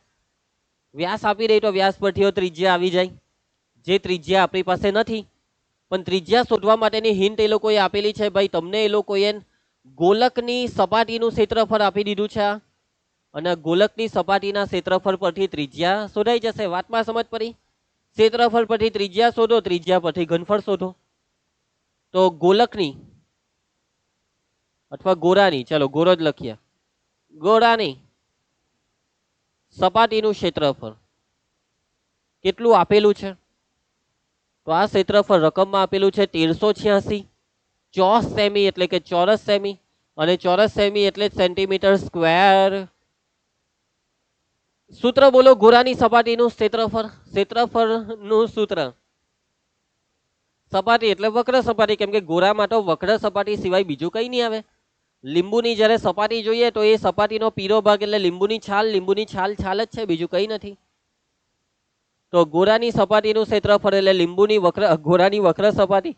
વ્યાસ આપી દઈ તો વ્યાસ પરથી ત્રિજ્યા આવી જાય. જે ત્રિજ્યા આપણી પાસે નથી, પણ ત્રિજ્યા શોધવા માટેની હિન્ટ એ લોકોએ આપેલી છે. ભાઈ તમને એ લોકોએ ગોલકની સપાટીનું ક્ષેત્રફળ આપી દીધું છે અને ગોલકની સપાટીના ક્ષેત્રફળ પરથી ત્રિજ્યા શોધાઈ જશે. વાતમાં સમજ પડી? ક્ષેત્રફળ પરથી ત્રિજ્યા શોધો, ત્રિજ્યા પરથી ઘનફળ શોધો. તો ગોલકની અથવા ગોળાની, ચલો ગોળો જ લખીએ, ગોળાની સપાટીનું ક્ષેત્રફળ કેટલું આપેલું છે? તો આ ક્ષેત્રફળ રકમમાં આપેલું છે 1386 ચોરસ સેમી, એટલે કે ચોરસ સેમી, અને ચોરસ સેમી એટલે સેન્ટીમીટર સ્ક્વેર. સૂત્ર બોલો ગોળાની સપાટીનું ક્ષેત્રફળ. ક્ષેત્રફળનું સૂત્ર. સપાટી એટલે વક્ર સપાટી, કેમ કે ગોળામાં તો વક્ર સપાટી સિવાય બીજું કંઈ નહીં આવે. લીંબુની જ્યારે સપાટી જોઈએ તો એ સપાટીનો પીળો ભાગ એટલે લીંબુની છાલ છાલ જ છે, બીજું કંઈ નથી. તો ગોળાની સપાટીનું ક્ષેત્રફળ એટલે લીંબુની ગોળાની વક્ર સપાટી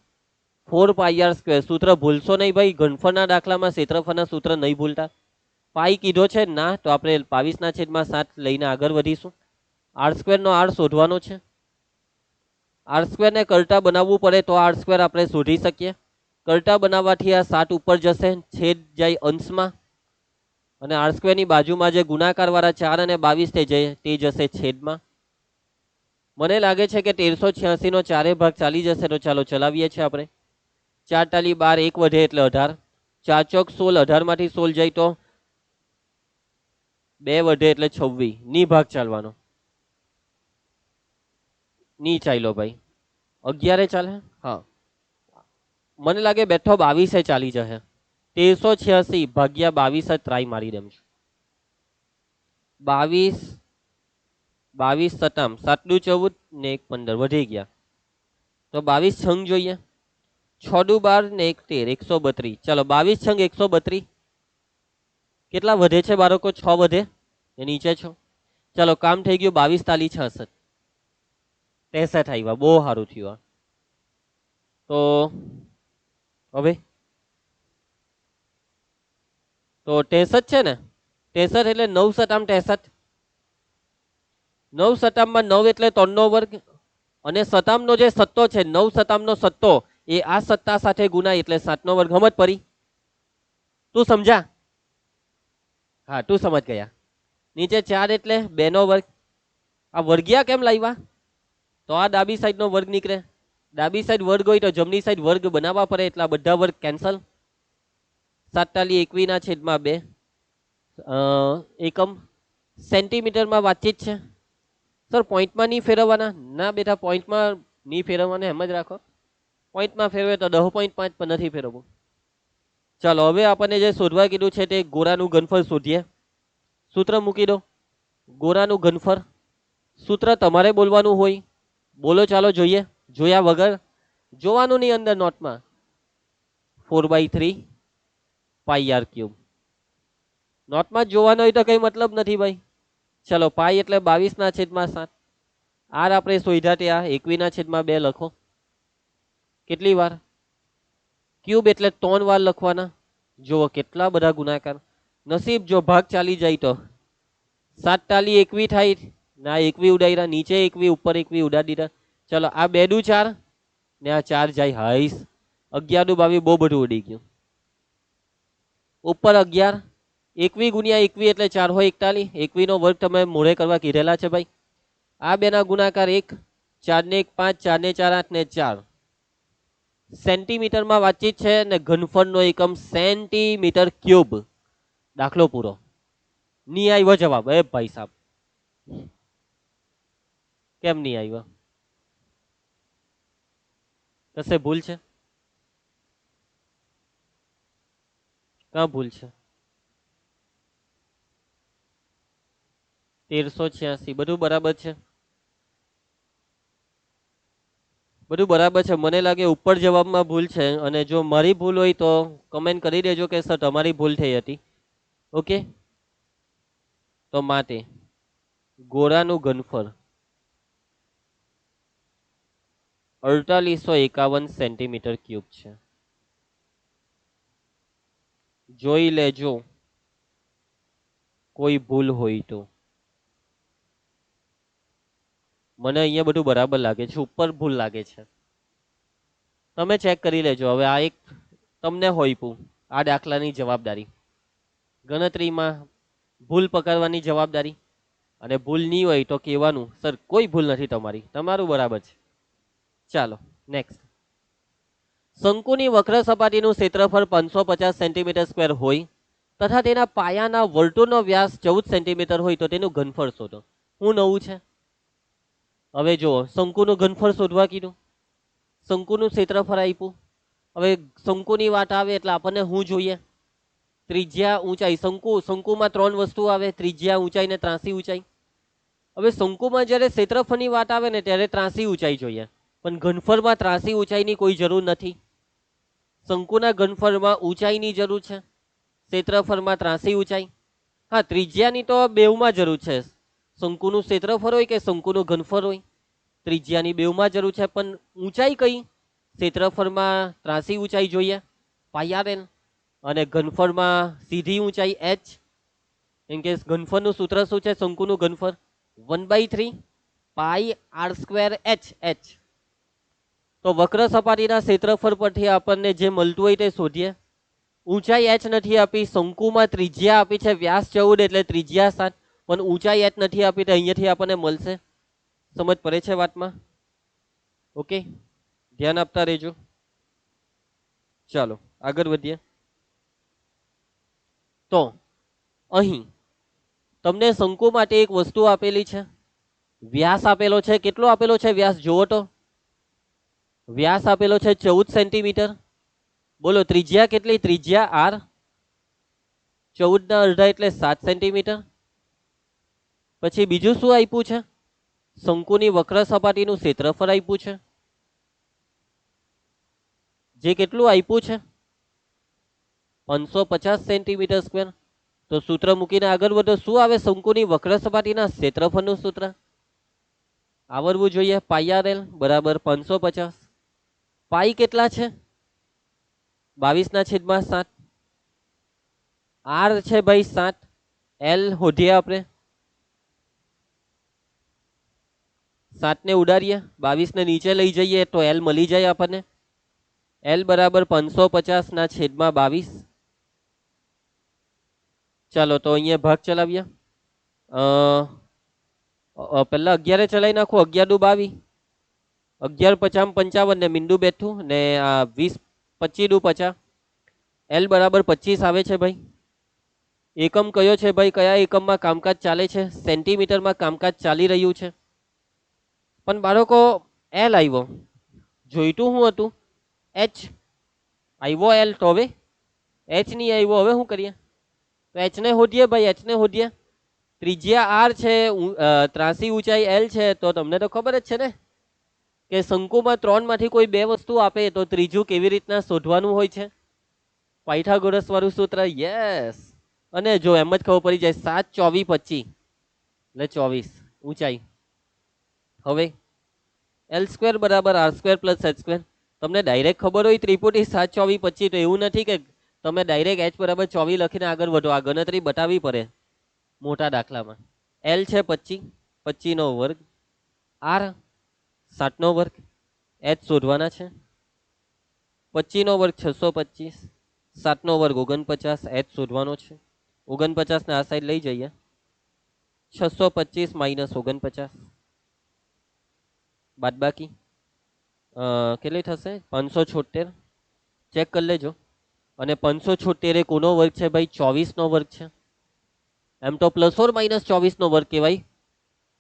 4πr². સૂત્ર ભૂલશો નહીં ભાઈ, ઘનફળના દાખલામાં ક્ષેત્રફળના સૂત્ર નહીં ભૂલતા. પાઈ કીધો છે ના, તો આપણે 22/7 લઈને આગળ વધીશું. r² નો r શોધવાનો છે. r² ને કરતા બનાવવું પડે તો r² આપણે શોધી શકીએ. કરતા બનાવવાથી આ 7 ઉપર જશે, છેદ જાય અંશમાં, અને r² ની બાજુમાં જે ગુણાકાર વાળા 4 અને 22 તે જશે છેદમાં. મને લાગે છે કે 1386 નો 4 ભાગ ચાલી જશે, તો ચાલો ચલાવીએ છીએ આપણે. 4 × 12 1 વધે એટલે 18, 4 ચોક 16, 18 માંથી 16 જાય તો 2 વધે એટલે 26. ની ભાગ ચાલવાનો, ની ચાલ્યો ભાઈ. 11 ચાલે, હા મને લાગે બેઠો 22 ચાલી જશે. 1386 ભાગ્યા 22 ટ્રાય મારી દેમ છું. 22 સતામ 7 દુ 14 ને 1 15 વધી ગયા, તો 22 છંગ જોઈએ. 6 દુ 12 ને 1 13, 132. ચાલો 22 છંગ 132 કેટલા વધે છે બાળકો? 6 વધે એ નીચે છો. ચાલો કામ થઈ ગયું. 22 તાલી 66, 63 આવ્યા. બહુ સારું થયું. તો હવે તો 63 છે ને, 63 એટલે 9 સતામ 63. 9 સતામમાં 9 એટલે 3 નો વર્ગ, અને સતામનો જે સત્તો છે 9 સતામનો સત્તો એ આ સત્તા સાથે ગુણાય એટલે 7 નો વર્ગ. સમજ પડી? તું સમજા? હા તું સમજ ગયા. નીચે 4 એટલે 2 નો વર્ગ. આ વર્ગિયા કેમ લાવ્યા? તો આ ડાબી સાઈડ નો વર્ગ નીકળે. ડાબી સાઈડ વર્ગ હોય તો જમણી સાઈડ વર્ગ બનાવવા પડે, એટલે આ બધા વર્ગ કેન્સલ. 7×21/2 એકમ. સેન્ટીમીટરમાં વાતચીત છે સર, પોઈન્ટમાં નહીં ફેરવવાના? ના બેટા, પોઈન્ટમાં નહીં ફેરવવાના, એમ જ રાખો. પોઈન્ટમાં ફેરવે તો 10.5 પર નથી ફેરવવું. ચાલો હવે આપણને જે શોધવા કીધું છે તે ગોળાનું ઘનફળ શોધીએ. સૂત્ર મૂકી દો. ગોળાનું ઘનફળ સૂત્ર તમારે બોલવાનું હોય, બોલો. ચાલો જોઈએ, જોયા વગર. જોવાનું નહીં અંદર નોટમાં. 4/3πr³. નોટમાં જ જોવાનો હોય તો કઈ મતલબ નથી ભાઈ. ચલો પાઈ એટલે 22/7. આર આપણે શોધ્યા ત્યાં 21/2 લખો. કેટલી વાર? ક્યુબ એટલે 3 વાર લખવાના. જુઓ કેટલા બધા ગુણાકાર. નસીબ જો ભાગ ચાલી જાય તો 7 તાલી 21 થાય. ના 21 ઉડાડ્યા, નીચે 21 ઉપર 21 ઉડાડી દીધા. ચલો આ 2 દુ 4 ને આ 4 જાય હાઈસ. 11 દુ 22 બહુ બધું ઉડી ગયું. ઉપર 11, 21 × 21 એટલે 4 હોય 41. 21 નો વર્ગ તમે મોડે કરવા કીધેલા છે ભાઈ. આ બે ના ગુણાકાર 1, 4 ને 1 5, 4 ને 4 8 ને 4. સેન્ટીમીટરમાં વાતચીત છે ને ઘનફળનો એકમ સેન્ટીમીટર ક્યુબ. દાખલો પૂરો. ની આવ્યો જવાબ? એ ભાઈ સાહેબ કેમ નહીં આવ્યો? કશે ભૂલ છે? ક્યાં ભૂલ છે? 1386 બધું બરાબર છે? બધું બરાબર છે. મને લાગે ઉપર જવાબમાં ભૂલ છે, અને જો મારી ભૂલ હોય તો કમેન્ટ કરી દેજો કે સર તમારી ભૂલ થઈ હતી. ઓકે, તો માટે ગોળાનું ઘનફળ 4851 સેન્ટીમીટર ક્યુબ છે. જોઈ લેજો કોઈ ભૂલ હોય તો. મને અહીંયા બધું બરાબર લાગે છે, ઉપર ભૂલ લાગે છે. તમે ચેક કરી લેજો. હવે આ એક તમને હોઈપું, આ દાખલાની જવાબદારી. ગણતરીમાં ભૂલ પકડવાની જવાબદારી, અને ભૂલ નહીં હોય તો કહેવાનું સર કોઈ ભૂલ નથી તમારી, તમારું બરાબર છે. ચાલો નેક્સ્ટ. શંકુની વક્ર સપાટીનું ક્ષેત્રફળ 550 સેન્ટીમીટર સ્ક્વેર હોય તથા તેના પાયાના વર્તુળનો વ્યાસ 14 સેન્ટીમીટર હોય તો તેનું ઘનફળ શોધો. શું નવું છે? હવે જુઓ, શંકુનું ઘનફળ શોધવા કીધું, શંકુનું ક્ષેત્રફળ આપ્યું. હવે શંકુની વાત આવે એટલે આપણને શું જોઈએ? ત્રિજ્યા, ઊંચાઈ. શંકુમાં 3 વસ્તુ આવે: ત્રિજ્યા, ઊંચાઈ ને ત્રાંસી ઊંચાઈ. હવે શંકુમાં જ્યારે ક્ષેત્રફળની વાત આવે ને ત્યારે ત્રાસી ઊંચાઈ જોઈએ, પણ ઘનફળમાં ત્રાસી ઊંચાઈની કોઈ જરૂર નથી. શંકુના ઘનફળમાં ઊંચાઈની જરૂર છે, ક્ષેત્રફળમાં ત્રાસી ઊંચાઈ. હા, ત્રિજ્યાની તો બેવમાં જરૂર છે. શંકુનું ક્ષેત્રફળ હોય કે શંકુનું ઘનફળ હોય, ત્રિજ્યાની બેવમાં જરૂર છે. પણ ઊંચાઈ કઈ? ક્ષેત્રફળમાં ત્રાસી ઊંચાઈ જોઈએ પાઈ આર એલ, અને ઘનફળમાં સીધી ઊંચાઈ h. કેમ કે ઘનફળનું સૂત્ર શું છે? શંકુનું ઘનફળ 1/3 પાઈ આર સ્ક્વેર એચ. તો વક્ર સપાટીના ક્ષેત્રફળ પરથી આપણને જે મળતું હોય તે શોધીએ. ઊંચાઈ h નથી આપી, શંકુમાં ત્રિજ્યા આપી છે વ્યાસ 14 એટલે ત્રિજ્યા 7, પણ ઊંચાઈ h નથી આપી તો અહીંયાથી આપણને મળશે. સમજ પડે છે વાતમાં? ઓકે, ધ્યાન આપતા રહેજો. ચાલો આગળ વધીએ. તો અહીં તમને શંકુ માટે એક વસ્તુ આપેલી છે, વ્યાસ આપેલો છે. કેટલો આપેલો છે વ્યાસ? જુઓ તો, વ્યાસ આપેલો છે 14 સેન્ટીમીટર. બોલો ત્રિજ્યા કેટલી? ત્રિજ્યા આર, 14 ના અડધા એટલે 7 સેન્ટીમીટર. પછી બીજું શું આપ્યું છે? શંકુની વક્ર સપાટીનું ક્ષેત્રફળ આપ્યું છે, જે કેટલું આપ્યું છે? 550 સેન્ટીમીટર સ્ક્વેર. તો સૂત્ર મૂકીને આગળ વધો. શું આવે? શંકુની વક્ર સપાટીના ક્ષેત્રફળનું સૂત્ર આવડવું જોઈએ. પાઈ આર એલ બરાબર 550. પાઈ કેટલા છે? 22/7. આર છે ભાઈ 7. એલ શોધીએ આપણે. 7 ને ઉડાડીએ, 22 ને નીચે લઈ જઈએ તો એલ મળી જાય આપણને. એલ બરાબર 550/22. ચાલો તો અહીંયા ભાગ ચલાવીએ. પહેલા 11 ચલાવી નાખો. 11 દુ 22, 11 50 55 ને મીંડું બેઠું ને આ 20 25 દુ 50. એલ બરાબર 25 આવે છે ભાઈ. એકમ કયો છે ભાઈ? કયા એકમમાં કામકાજ ચાલે છે? સેન્ટીમીટરમાં કામકાજ ચાલી રહ્યું છે. પણ બાળકો એલ આવ્યો, જોઈતું શું હતું? એચ આવ્યો. એલ તો હવે એચ નહીં આવ્યો. હવે શું કરીએ? તો એચ ને શોધીએ ભાઈ. એચ ને શોધીએ. ત્રિજ્યા આર છે, ત્રાસી ઊંચાઈ એલ છે. તો તમને તો ખબર જ છે ને કે શંકુમાં 3 માંથી કોઈ બે વસ્તુ આપે તો ત્રીજું કેવી રીતના શોધવાનું હોય છે? પાયથાગોરસ વાળું સૂત્ર. યસ. અને જો એમ જ ખબર પડી જાય, 7 24 25 એટલે 24 ઊંચાઈ. હવે એલ સ્ક્વેર બરાબર R square plus H square. તમને ડાયરેક્ટ ખબર હોય ત્રિપુટી 7 24 25, તો એવું નથી કે તમે ડાયરેક્ટ એચ બરાબર 24 લખીને આગળ વધો. આ ગણતરી બતાવવી પડે મોટા દાખલામાં. એલ છે 25, 25 નો વર્ગ. આર 7 નો વર્ગ. એચ શોધવાના છે. 25 નો વર્ગ 625, 7 નો વર્ગ 49. એચ શોધવાનો છે. 49 ને આ સાઈડ લઈ જઈએ. 625 માઇનસ 49 બાદબાકી કેટલી થશે? 576. ચેક કરી લેજો. અને 576 એ કોનો વર્ગ છે ભાઈ? 24 નો વર્ગ છે. એમ તો પ્લસ ઓર માઇનસ 24 નો વર્ગ કહેવાય,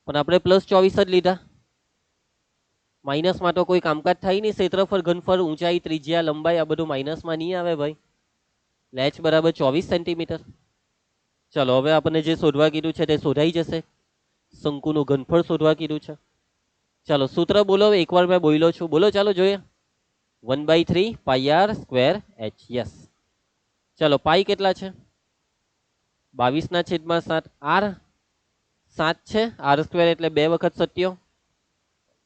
પણ આપણે પ્લસ 24 જ લીધા. માઇનસમાં તો કોઈ કામકાજ થાય નહીં. ક્ષેત્રફળ, ઘનફળ, ઊંચાઈ, ત્રિજ્યા, લંબાઈ આ બધું માઇનસમાં નહીં આવે ભાઈ. એચ બરાબર 24 સેન્ટીમીટર. ચલો હવે આપણને જે શોધવા કીધું છે તે શોધાઈ જશે. શંકુનું ઘનફળ શોધવા કીધું છે. ચાલો સૂત્ર બોલો. એકવાર મેં બોલ્યો છું, બોલો. ચાલો જોઈએ. 1/3 પાઈ આર સ્ક્વેર એચ. યસ. ચલો પાઈ કેટલા છે? 22/7. આર 7 છે. આર સ્ક્વેર એટલે 2 વખત સત્યો.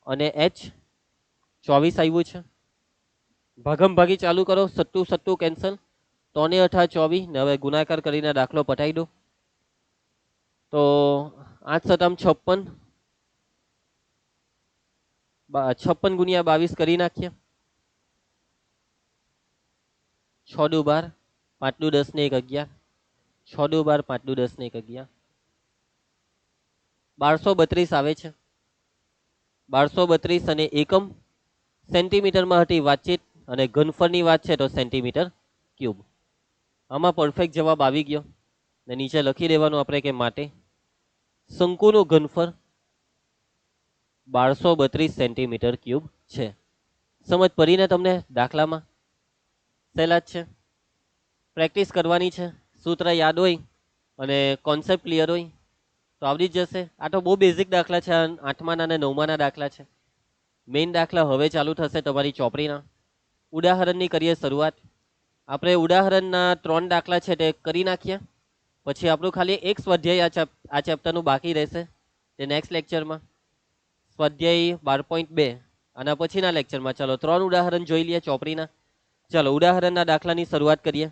અને એચ 24 આવ્યું છે. ભાગમ ભાગી ચાલુ કરો. સત્તું સત્તું કેન્સલ. 3 8 24 ને હવે ગુણાકાર કરીને દાખલો પટાઈ દો. તો 8 સતામ 56, 56 ગુણ્યા 22 કરી નાખીએ. 6 દુ 12, 5 દુ 10 ને 1 11. 6 દુ 12, 5 દુ 10 ને 1 11. 1232 આવે છે. 1232 અને એકમ સેન્ટીમીટરમાં હતી વાતચીત, અને ઘનફળની વાત છે તો સેન્ટીમીટર ક્યુબ. આમાં પરફેક્ટ જવાબ આવી ગયો ને નીચે લખી દેવાનું આપણે કે માટે શંકુનું ઘનફળ 1232 સેન્ટીમીટર ક્યુબ છે. સમજ પડીને તમને દાખલામાં? સહેલા જ છે. પ્રેક્ટિસ કરવાની છે. સૂત્ર યાદ હોય અને કોન્સેપ્ટ ક્લિયર હોય તો આવડી જ જશે. આ તો બહુ બેઝિક દાખલા છે, 8મા અને 9મા દાખલા છે. મેઇન દાખલા હવે ચાલુ થશે તમારી ચોપડીના. ઉદાહરણની કરીએ શરૂઆત. આપણે ઉદાહરણના 3 દાખલા છે તે કરી નાખીએ, પછી આપણું ખાલી એક સ્વાધ્યાય આ ચેપ્ટરનું બાકી રહેશે તે નેક્સ્ટ લેક્ચરમાં, સ્વાધ્યાય 12.2. આના પછીના લેક્ચરમાં ચાલો 3 ઉદાહરણ જોઈ લઈએ ચોપડીના. ચાલો ઉદાહરણના દાખલાની શરૂઆત કરીએ.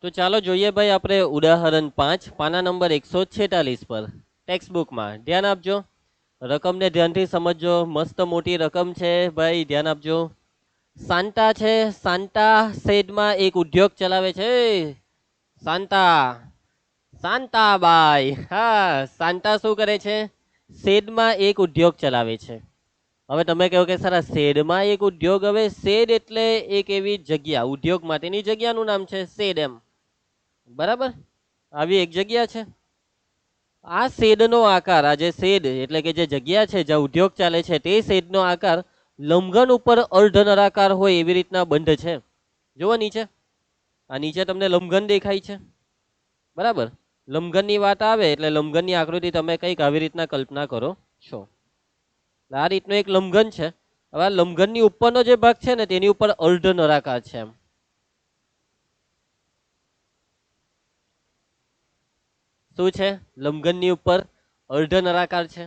તો ચાલો જોઈએ ભાઈ, આપણે ઉદાહરણ 5 પાના નંબર 146 પર ટેક્સ્ટબુકમાં. ધ્યાન આપજો, રકમને ધ્યાનથી સમજજો. મસ્ત મોટી રકમ છે ભાઈ, ધ્યાન આપજો. સાન્ટા છે, સાન્ટા શેડમાં એક ઉદ્યોગ ચલાવે છે. સાન્ટા, શાંતાબાઈ, હા સાન્ટા શું કરે છે? શેડમાં એક ઉદ્યોગ ચલાવે છે. હવે તમે કહો કે સર શેડમાં એક ઉદ્યોગ, હવે શેડ એટલે એક એવી જગ્યા, ઉદ્યોગ માટેની જગ્યાનું નામ છે શેડ, એમ બરાબર. આવી એક જગ્યા છે. આ શેડનો આકાર, આ જે શેડ એટલે કે જે જગ્યા છે જ્યાં ઉદ્યોગ ચાલે છે, તે શેડનો આકાર લંબઘન ઉપર અર્ધ નળાકાર હોય એવી રીતના બંધ છે. જુઓ નીચે, આ નીચે તમને લંબઘન દેખાય છે, બરાબર. લંબઘનની વાત આવે એટલે લંબઘનની આકૃતિ તમે કંઈક આવી રીતના કલ્પના કરો છો. આ રીતનું એક લંબઘન છે. હવે આ લંબઘનની ઉપરનો જે ભાગ છે ને તેની ઉપર અર્ધ નળાકાર છે, એમ શું છે? લંબઘનની ઉપર અર્ધ નળાકાર છે.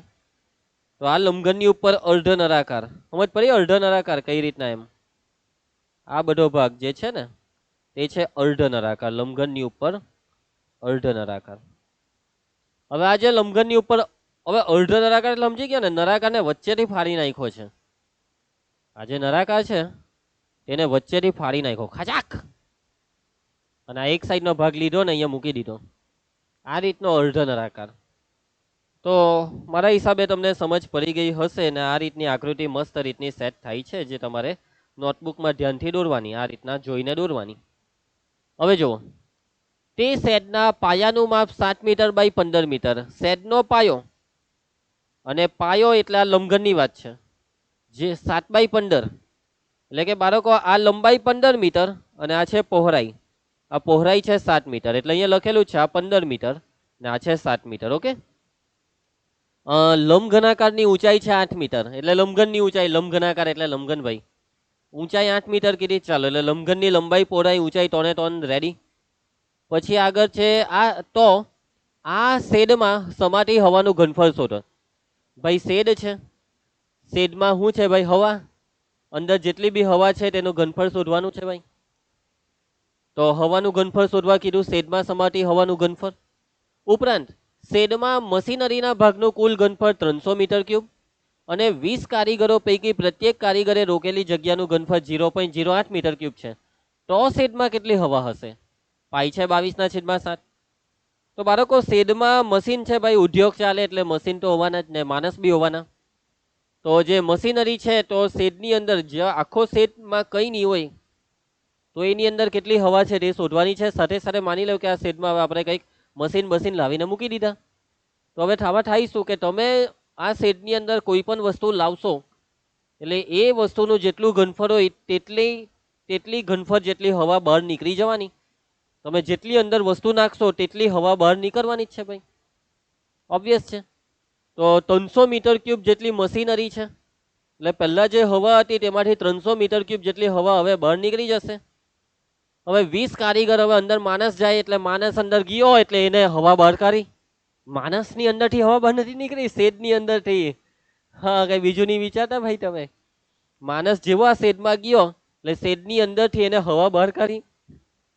તો આ લંબઘનની ઉપર અર્ધ નળાકાર, સમજ પડી? અર્ધ નળાકાર કઈ રીતના, એમ આ બધો ભાગ જે છે ને તે છે અર્ધ નળાકાર, લંબઘનની ઉપર અર્ધ નળાકાર. હવે આ જે લંબઘનની ઉપર, હવે અર્ધ નળાકાર એટલે સમજી ગયા ને, નળાકારને વચ્ચેથી ફાડી નાખ્યો છે. આ જે નળાકાર છે તેને વચ્ચેથી ફાડી નાખ્યો ખાચાક, અને આ એક સાઈડનો ભાગ લીધો ને અહીંયા મૂકી દીધો. આ રીતનો અર્ધ નળાકાર. તો મારા હિસાબે તમને સમજ પડી ગઈ હશે ને. આ રીતની આકૃતિ મસ્ત રીતની સેટ થાય છે, જે તમારે નોટબુકમાં ધ્યાનથી દોરવાની, આ રીતના જોઈને દોરવાની. હવે જુઓ, તે શેડના પાયાનું માપ 7 મીટર બાય 15 મીટર. શેડનો પાયો, અને પાયો એટલે આ લંબઘનની વાત છે, જે 7 બાય 15 એટલે કે બાળકો આ લંબાઈ 15 મીટર અને આ છે પહોળાઈ. આ પહોળાઈ છે 7 મીટર, એટલે અહીંયા લખેલું છે આ 15 મીટર ને આ છે 7 મીટર. ઓકે. લંબઘનાકારની ઊંચાઈ છે 8 મીટર, એટલે લંબઘનની ઊંચાઈ, લંબઘનાકાર એટલે લંબઘન ભાઈ, ઊંચાઈ 8 મીટર કીધી. ચાલો, એટલે લંબઘનની લંબાઈ, પહોળાઈ, ઊંચાઈ 3 રેડી. પછી આગળ છે આ, તો આ શેડમાં સમાતી હવાનું ઘનફળ શોધો. ભાઈ શેડ છે, શેડમાં શું છે ભાઈ? હવા. અંદર જેટલી બી હવા છે તેનું ઘનફળ શોધવાનું છે ભાઈ. તો હવાનું ઘનફળ શોધવા કીધું, શેડમાં સમાતી હવાનું ઘનફળ. ઉપરાંત શેડમાં મશીનરીના ભાગનું કુલ ઘનફળ 300 મીટર ક્યુબ, અને 20 કારીગરો પૈકી પ્રત્યેક કારીગરે રોકેલી જગ્યાનું ઘનફળ 0.08 મીટર ક્યુબ છે. તો શેડમાં કેટલી હવા હશે? પાઈ છે 22/7. તો બાળકો શેડમાં મશીન છે ભાઈ, ઉદ્યોગ ચાલે એટલે મશીન તો હોવાના જ ને, માણસ બી હોવાના. તો જે મશીનરી છે, તો શેડની અંદર જ્યાં આખો શેડમાં કંઈ નહીં હોય તો એની અંદર કેટલી હવા છે તે શોધવાની છે. સાથે સાથે માની લો કે આ શેડમાં હવે આપણે કંઈક મશીન લાવીને મૂકી દીધા, તો હવે થવા થાય શું કે તમે આ શેડની અંદર કોઈ પણ વસ્તુ લાવશો એટલે એ વસ્તુનું જેટલું ઘનફળ હોય તેટલી ઘનફળ જેટલી હવા બહાર નીકળી જવાની. તમે જેટલી અંદર વસ્તુ નાખશો તેટલી હવા બહાર નીકળવાની જ છે ભાઈ, ઓબ્વિયસ છે. તો 300 મીટર ક્યુબ જેટલી મશીનરી છે, એટલે પહેલા જે હવા હતી તેમાંથી 300 મીટર ક્યુબ જેટલી હવા હવે બહાર નીકળી જશે. હવે 20 કારીગર, હવે અંદર માણસ જાય એટલે માણસ અંદર ગયો એટલે એને હવા બહાર કાઢી. માણસની અંદરથી હવા બહાર નથી નીકળી, શેડની અંદરથી. હા, કઈ બીજું નહીં વિચારતા ભાઈ તમે. માણસ જેવો આ શેડમાં ગયો એટલે શેડની અંદરથી એને હવા બહાર કાઢી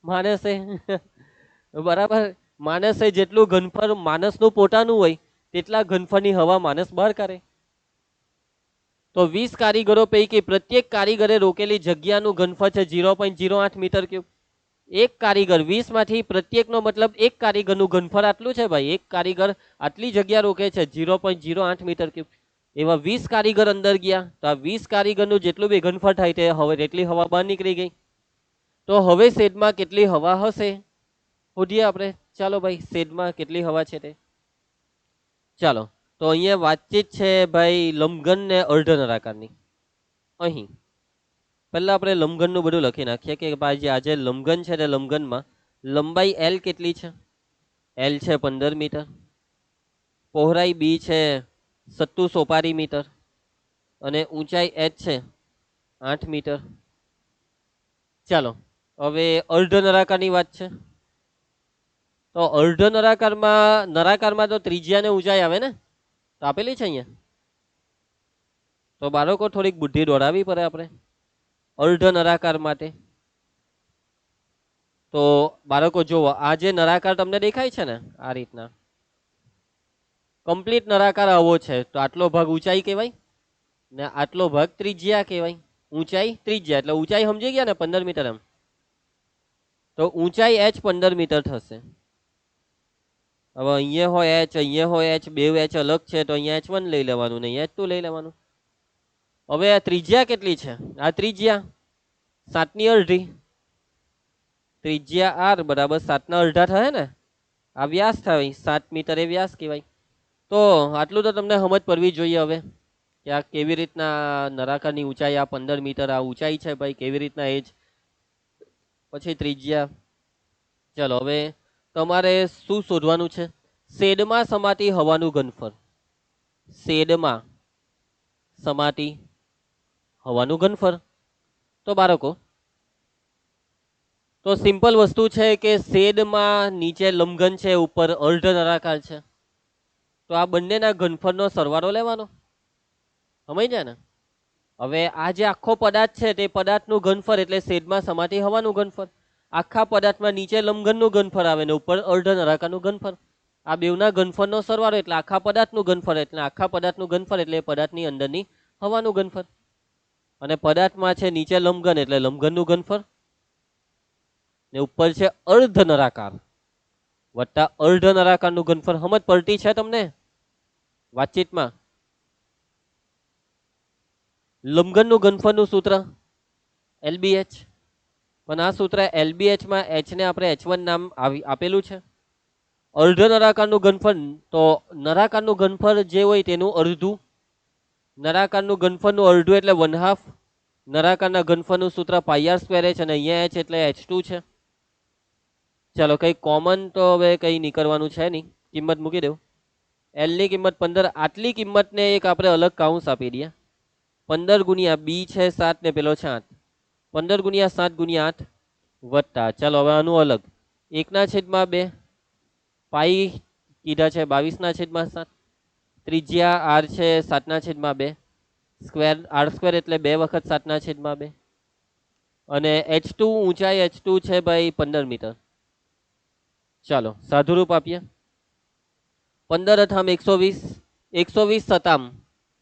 માણસે. બરાબર. માણસે જેટલું ઘનફળ માણસનું પોતાનું હોય તેટલા ઘનફળની હવા માણસ બહાર કાઢે. તો 20 કારીગરો પૈકી પ્રત્યેક કારીગરે રોકેલી જગ્યાનું ઘનફળ છે 0.08 મીટર ક્યુબ. એક કારીગર, 20 માંથી પ્રત્યેકનો મતલબ એક કારીગરનું ઘનફળ આટલું છે ભાઈ. એક કારીગર આટલી જગ્યા રોકે છે 0.08 મીટર ક્યુબ. એવા 20 કારીગર અંદર ગયા તો આ 20 કારીગરનું જેટલું બી ઘનફળ થાય તે હવે એટલી હવા બહાર નીકળી ગઈ. તો હવે શેડમાં કેટલી હવા હશે શોધીએ આપણે. ચાલો ભાઈ, શેડમાં કેટલી હવા છે તે ચાલો. તો અહીંયા વાતચીત છે ભાઈ લંબઘન ને અર્ધ નળાકારની. અહીં પહેલા આપણે લંબઘનનું બધું લખી નાખીએ કે ભાઈ આ જે લંબઘન છે તે લંબઘનમાં લંબાઈ L કેટલી છે? L છે 15 મીટર. પહોળાઈ બી છે 97 સોપારી મીટર અને ઊંચાઈ એચ છે 8 મીટર. ચાલો હવે અર્ધ નળાકારની વાત છે. તો અર્ધ નળાકારમાં તો ત્રિજ્યા ને ઊંચાઈ આવે ને, તો આપેલી છે અહીંયા. તો બાળકો થોડીક બુદ્ધિ દોડાવવી પડે આપણે અર્ધ નળાકાર માટે. તો બાળકો જુઓ, આ જે નળાકાર તમને દેખાય છે ને આ રીતના કમ્પ્લીટ નળાકાર આવો છે. તો આટલો ભાગ ઊંચાઈ કહેવાય ને આટલો ભાગ ત્રિજ્યા કહેવાય. ઊંચાઈ ત્રિજ્યા એટલે ઊંચાઈ સમજી ગયા ને 15 મીટર એમ. તો ઊંચાઈ એચ 15 મીટર થશે. હવે અહીંયા હોય એચ, અહીંયા હોય એચ, બે એચ અલગ છે તો અહીંયા H1 લઈ લેવાનું ને અહીંયા H2 લઈ લેવાનું. હવે આ ત્રિજ્યા કેટલી છે? આ ત્રિજ્યા 7ની અડધી. ત્રિજ્યા આર બરાબર 7ના અડધા થાય ને. આ વ્યાસ થાય, 7 મીટર એ વ્યાસ કહેવાય. તો આટલું તો તમને સમજ પડવી જોઈએ હવે કે આ કેવી રીતના નળાકારની ઊંચાઈ, આ 15 મીટર આ ઊંચાઈ છે ભાઈ, કેવી રીતના એ જ. પછી ત્રિજ્યા. ચલો હવે તમારે શું શોધવાનું છે? શેડમાં સમાતી હવાનું ઘનફળ. શેડમાં સમાતી હવાનું ઘનફળ. તો બાળકો તો સિમ્પલ વસ્તુ છે કે શેડમાં નીચે લંબઘન છે, ઉપર અર્ધ નળાકાર છે. તો આ બંનેના ઘનફળનો સરવાળો લેવાનો. સમજ્યા ને? હવે આ જે આખો પદાર્થ છે તે પદાર્થનું ઘનફળ એટલે શેડમાં સમાતી હવાનું ઘનફળ. આખા પદાર્થમાં નીચે લંબઘનનું ઘનફળ આવે ને ઉપર અર્ધ નળાકારનું ઘનફળ. આ બેવના ઘનફળનો સરવાળો એટલે આખા પદાર્થનું ઘનફળ, એટલે આખા પદાર્થનું ઘનફળ એટલે પદાર્થની અંદરની હવાનું ઘનફળ. અને પદાર્થમાં છે નીચે લંબઘન એટલે લંબઘનનું ઘનફળ ને ઉપર છે અર્ધ નળાકાર વત્તા અર્ધ નળાકારનું ઘનફળ. સમજ પડતી છે તમને વાતચીતમાં? લંબઘનનું ઘનફળનું સૂત્ર LBH, પણ આ સૂત્ર LBH માં H ને આપણે H1 નામ આપેલું છે. અર્ધ નળાકારનું ઘનફળ તો નળાકારનું ઘનફળ જે હોય તેનું અડધું. નળાકારનું ઘનફળનું અડધું એટલે 1/2. નળાકારના ઘનફળનું સૂત્ર πr² અને અહીંયા H એટલે H2 છે. ચાલો કઈ કોમન તો હવે કઈ નીકળવાનું છે નહીં, કિંમત મૂકી દેવું. L ની કિંમત 15. આટલી કિંમતને એક આપણે અલગ કાઉન્સ આપી દઈએ. 15 ગુણ્યા બી છે 7 ને પેલો છે 8. 15 ગુણ્યા 7 ગુણ્યા 8 વત્તા, ચાલો હવે આનું અલગ 1/2 પાઈ કીધા છે 22/7. ત્રિજ્યા આર છે 7/2 સ્ક્વેર, r² એટલે 2 વખત 7/2. અને H2 ઊંચાઈ H2 છે ભાઈ 15 મીટર. ચાલો સાદુરૂપ આપીએ. 15 × 120, 120 સતામ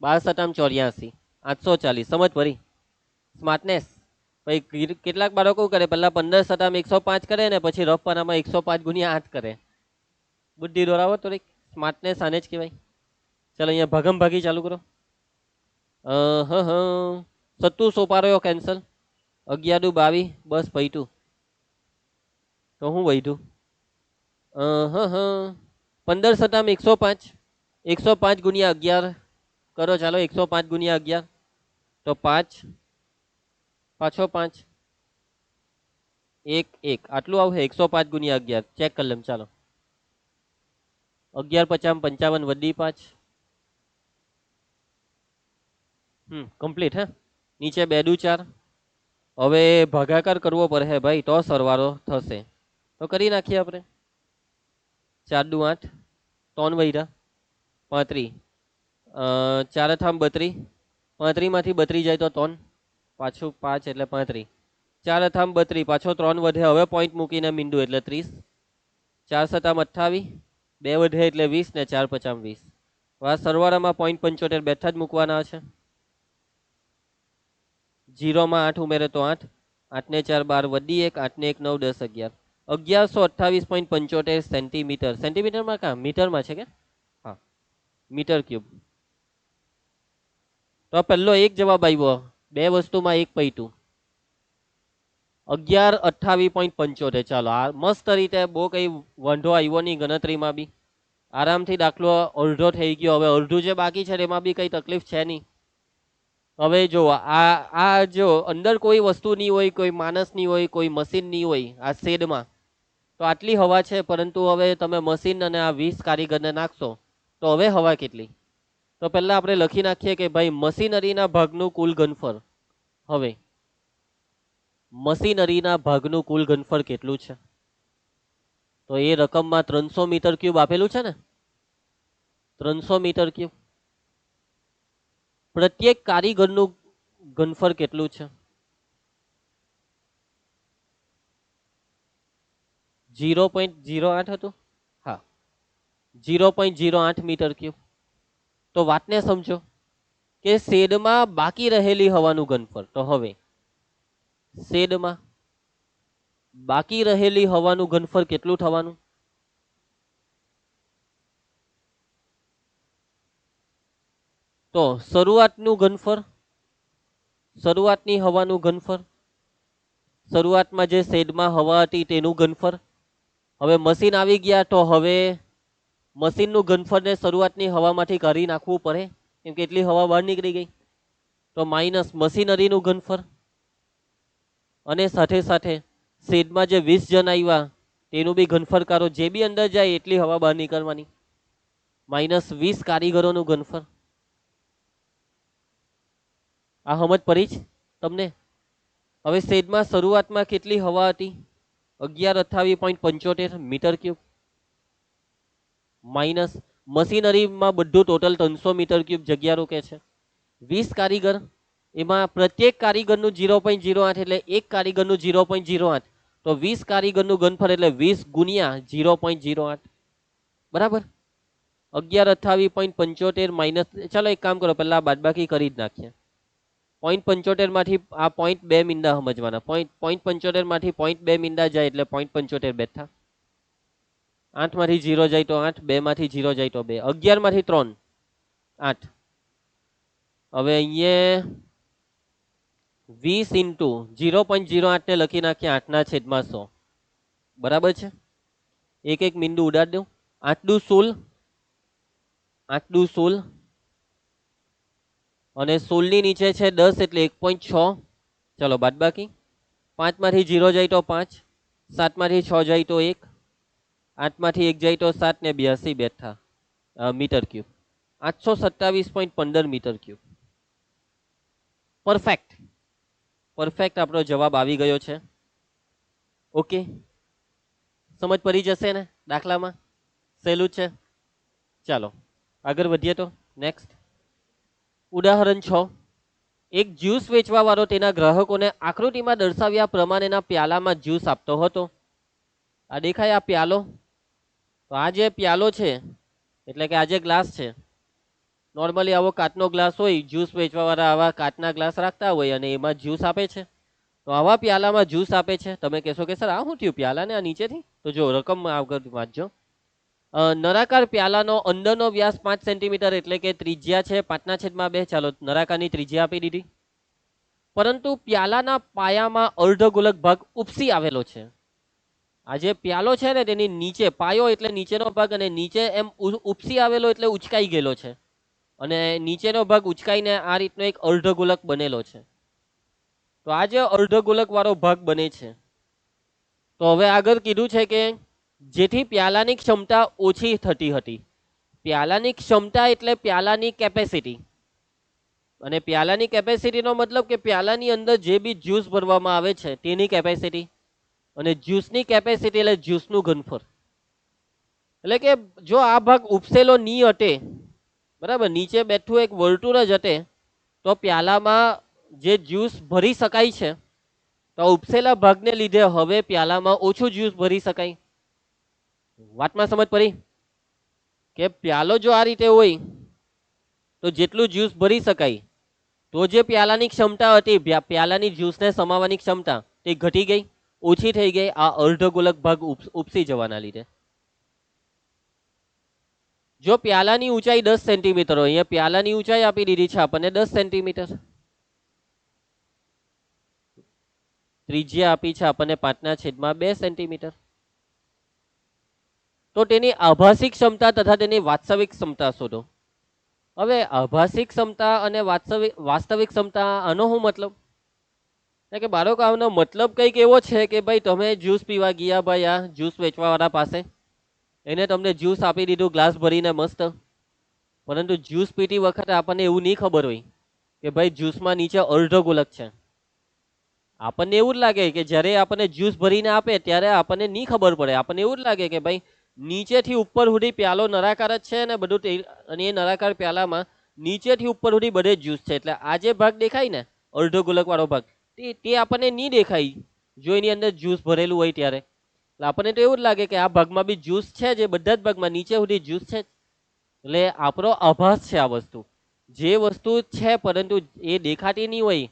12 સતામ 84, 840. સમજ પડી? સ્માર્ટનેસ. ભાઈ કેટલાક બાળકો કરે પહેલા 15 સતામ 105 કરે ને પછી રફ પાનામાં 105 ગુણ્યા 8 કરે. બુદ્ધિ દોરાવો થોડીક. સ્માર્ટનેસ આને જ કહેવાય. ચાલો અહીંયા ભાગમ ભાગી ચાલુ કરો. 97 સોપારો કેન્સલ. 11 દુ 22 બસ ભઈતું. તો હું વહીધું 15 સતામ 105, 105 ગુણ્યા 11 કરો. ચાલો 105 ગુણ્યા 11 તો 5, પાછો 5, 1 1 આટલું આવશે. 105 ગુણ્યા 11 ચેક કરી લેમ. ચાલો 11 50 55 વધી 5. કમ્પ્લીટ. હે નીચે 2 દુ 4. હવે ભાગાકાર કરવો પડે ભાઈ તો સરવાળો થશે. તો કરી નાખીએ આપણે. 4 દુ 8, 3 વૈરા 35, 4 × 32, 35 માંથી 32 જાય તો 3, પાછું 5 એટલે 35, 4 × 32 પાછો 3 વધે. હવે પોઈન્ટ મૂકીને મીંડું એટલે 30, 4 સતામ 28, 2 વધે એટલે 20 ને 4 × 50 20. આ સરવાળામાં 0.75 બેઠા જ મૂકવાના છે. 0 માં 8 ઉમેરે તો 8, 8 ને 4 12 વધી 1, 8 ને 1 9 10 11, 1128.75 સેન્ટીમીટર. સેન્ટીમીટરમાં કા મીટરમાં છે કે? હા, મીટર ક્યુબ. તો પહેલો એક જવાબ આવ્યો. બે વસ્તુમાં એક પૈતું 1128.75. ચાલો આ મસ્ત રીતે બહુ કઈ વાંધો આવ્યો નહીં ગણતરીમાં બી. આરામથી દાખલો અડધો થઈ ગયો. હવે અડધું જે બાકી છે એમાં બી કઈ તકલીફ છે નહીં. હવે જો આ જો અંદર કોઈ વસ્તુ નહીં હોય, કોઈ માણસ નહીં હોય, કોઈ મશીન નહીં હોય આ શેડમાં, તો આટલી હવા છે. પરંતુ હવે તમે મશીન અને આ 20 કારીગરને નાખશો તો હવે હવા કેટલી? તો પહેલા આપણે લખી નાખીએ કે ભાઈ મશીનરીના ભાગનું કુલ ઘનફળ. હવે મશીનરીના ભાગનું કુલ ઘનફળ કેટલું છે? તો એ રકમમાં 300 મીટર ક્યુબ આપેલું છે ને, 300 મીટર ક્યુબ. પ્રત્યેક કારીગરનું ઘનફળ કેટલું છે? 0.08 હતું. હા, 0.08 મીટર ક્યુબ. તો વાતને સમજો કે શેડમાં બાકી રહેલી હવાનું ઘનફળ. તો હવે શેડમાં બાકી રહેલી હવાનું ઘનફળ કેટલું થવાનું? તો શરૂઆતનું ઘનફળ, શરૂઆતની હવાનું ઘનફળ, શરૂઆતમાં જે શેડમાં હવા હતી તેનું ઘનફળ. હવે મશીન આવી ગયા તો હવે મશીનનું ઘનફળને શરૂઆતની હવામાંથી કાઢી નાખવું પડે, કેમ કે એટલી હવા બહાર નીકળી ગઈ. તો માઇનસ મશીનરીનું ઘનફળ, અને સાથે સાથે શેડમાં જે 20 જણ આવ્યા તેનું બી ઘનફળ કાઢો. જે બી અંદર જાય એટલી હવા બહાર નીકળવાની. માઇનસ 20 કારીગરોનું ઘનફળ. આ સમજ પડી જ તમને? હવે શેડમાં શરૂઆતમાં કેટલી હવા હતી? 1128.75 મીટર ક્યુબ. માઇનસ મશીનરીમાં બધું ટોટલ 300 મીટર ક્યુબ જગ્યા રોકે છે. 20 કારીગર, એમાં પ્રત્યેક કારીગરનું 0.08 એટલે એક કારીગરનું 0.08. તો 20 કારીગરનું ઘનફળ એટલે 20 ગુણ્યા 0.08 બરાબર. 1128.75 માઇનસ, ચાલો એક કામ કરો, પહેલા બાદબાકી કરી જ નાખીએ. 0.75 માંથી આ 0.2 મીંડા સમજવાના. 0.75 માંથી 0.2 મીંડા જાય એટલે 0.75 બેઠા. 8 માંથી 0 જાય તો 8, 2 માંથી 0 જાય તો 2, 11 માંથી 3 8. હવે અહીંયા 20 ઇન્ટુ 0.08 ને લખી નાખીએ 8/100 બરાબર છે. એક એક મીંડું ઉડાડ દઉં. 8 દુ 16, 8 દુ 16, અને 16 ની નીચે છે 10 એટલે 1.6. ચલો બાદ બાકી. 5 માંથી 0 જાય તો 5, 7 માંથી 6 જાય તો 1, 8 માંથી 1 જાય તો 7 ને 82 બેઠા metre cube. 827.15 metre cube. Perfect, perfect આપણો જવાબ આવી ગયો છે. ઓકે, સમજ પડી જશે ને દાખલામાં? સહેલું છે. ચાલો આગળ વધીએ. તો નેક્સ્ટ ઉદાહરણ 6. એક જ્યુસ વેચવા વાળો તેના ગ્રાહકોને આકૃતિમાં દર્શાવ્યા પ્રમાણેના પ્યાલામાં જ્યુસ આપતો હતો. આ દેખાય આ પ્યાલો? તો આ જે પ્યાલો છે એટલે કે આ જે ગ્લાસ છે, નોર્મલી આવો કાચનો ગ્લાસ હોય, જ્યુસ વેચવા વાળા આવા કાચના ગ્લાસ રાખતા હોય અને એમાં જ્યુસ આપે છે. તો આવા પ્યાલામાં જ્યુસ આપે છે. તમે કહેશો કે સર આ શું થયું પ્યાલાને આ નીચેથી? તો જો રકમ આગળ વાંચજો. નળાકાર પ્યાલાનો અંદરનો વ્યાસ 5 સેન્ટીમીટર એટલે કે ત્રિજ્યા છે 5/2. ચાલો નળાકારની ત્રિજ્યા આપી દીધી. પરંતુ પ્યાલાના પાયામાં અર્ધગોલક ભાગ ઉપસી આવેલો છે. આ જે પ્યાલો છે ને તેની નીચે પાયો એટલે નીચેનો ભાગ, અને નીચે એમ ઉપસી આવેલો એટલે ઉચકાઈ ગયેલો છે, અને નીચેનો ભાગ ઉચકાઈને આ રીતનો એક અર્ધગોલક બનેલો છે. તો આ જે અર્ધગોલક વાળો ભાગ બને છે, તો હવે આગળ કીધું છે કે જેથી પ્યાલાની ક્ષમતા ઓછી થતી હતી. પ્યાલાની ક્ષમતા એટલે પ્યાલાની કેપેસિટી, અને પ્યાલાની કેપેસિટીનો મતલબ કે પ્યાલાની અંદર જે બી જ્યુસ ભરવામાં આવે છે તેની કેપેસિટી, અને જ્યુસની કેપેસિટી એટલે જ્યુસનું ઘનફળ. એટલે કે જો આ ભાગ ઉપસેલો ની હટે, બરાબર, નીચે બેઠું એક વર્તુળ જ હટે, તો પ્યાલામાં જે જ્યુસ ભરી શકાય છે, તો ઉપસેલા ભાગને લીધે હવે પ્યાલામાં ઓછું જ્યુસ ભરી શકાય. વાતમાં સમજ પડી કે પ્યાલો જો આ રીતે હોય તો જેટલું જ્યુસ ભરી શકાય, તો જે પ્યાલાની ક્ષમતા હતી, પ્યાલાની જ્યુસને સમાવવાની ક્ષમતા, તે ઘટી ગઈ, ઓછી થઈ ગઈ આ અર્ધગોલક ભાગ ઉપસી જવાના લીધે. જો પ્યાલાની ઊંચાઈ 10 સેન્ટીમીટર હોય, અહીંયા પ્યાલાની ઊંચાઈ આપી દીધી છે આપણને 10 સેન્ટીમીટર, ત્રિજ્યા આપી છે આપણને 5/2 સેન્ટીમીટર. તો તેની આભાસી ક્ષમતા તથા તેની વાસ્તવિક ક્ષમતા શોધો. હવે આભાસી ક્ષમતા અને વાસ્તવિક ક્ષમતા, આનો શું મતલબ? કે બાળકો આનો મતલબ કંઈક એવો છે કે ભાઈ તમે જ્યુસ પીવા ગયા ભાઈ આ જ્યુસ વેચવા વાળા પાસે, એને તમને જ્યુસ આપી દીધું ગ્લાસ ભરીને મસ્ત, પરંતુ જ્યુસ પીતી વખતે આપણને એવું નહીં ખબર હોય કે ભાઈ જ્યુસમાં નીચે અર્ધ ગોલક છે. આપણને એવું જ લાગે કે જ્યારે આપણને જ્યુસ ભરીને આપે ત્યારે આપણને નહીં ખબર પડે, આપણને એવું જ લાગે કે ભાઈ નીચેથી ઉપર સુધી પ્યાલો નળાકાર જ છે ને બધું અને એ નળાકાર પ્યાલામાં નીચેથી ઉપર સુધી બધે જ્યુસ છે. એટલે આ જે ભાગ દેખાય ને અર્ધ ગોલક વાળો ભાગ તે આપણને નહીં દેખાય જો એની અંદર જ્યુસ ભરેલું હોય ત્યારે. એટલે આપણને તો એવું જ લાગે કે આ ભાગમાં બી જ્યુસ છે, જે બધા જ ભાગમાં નીચે સુધી જ્યુસ છે. એટલે આપણો આભાસ છે આ વસ્તુ, જે વસ્તુ છે પરંતુ એ દેખાતી નહીં હોય.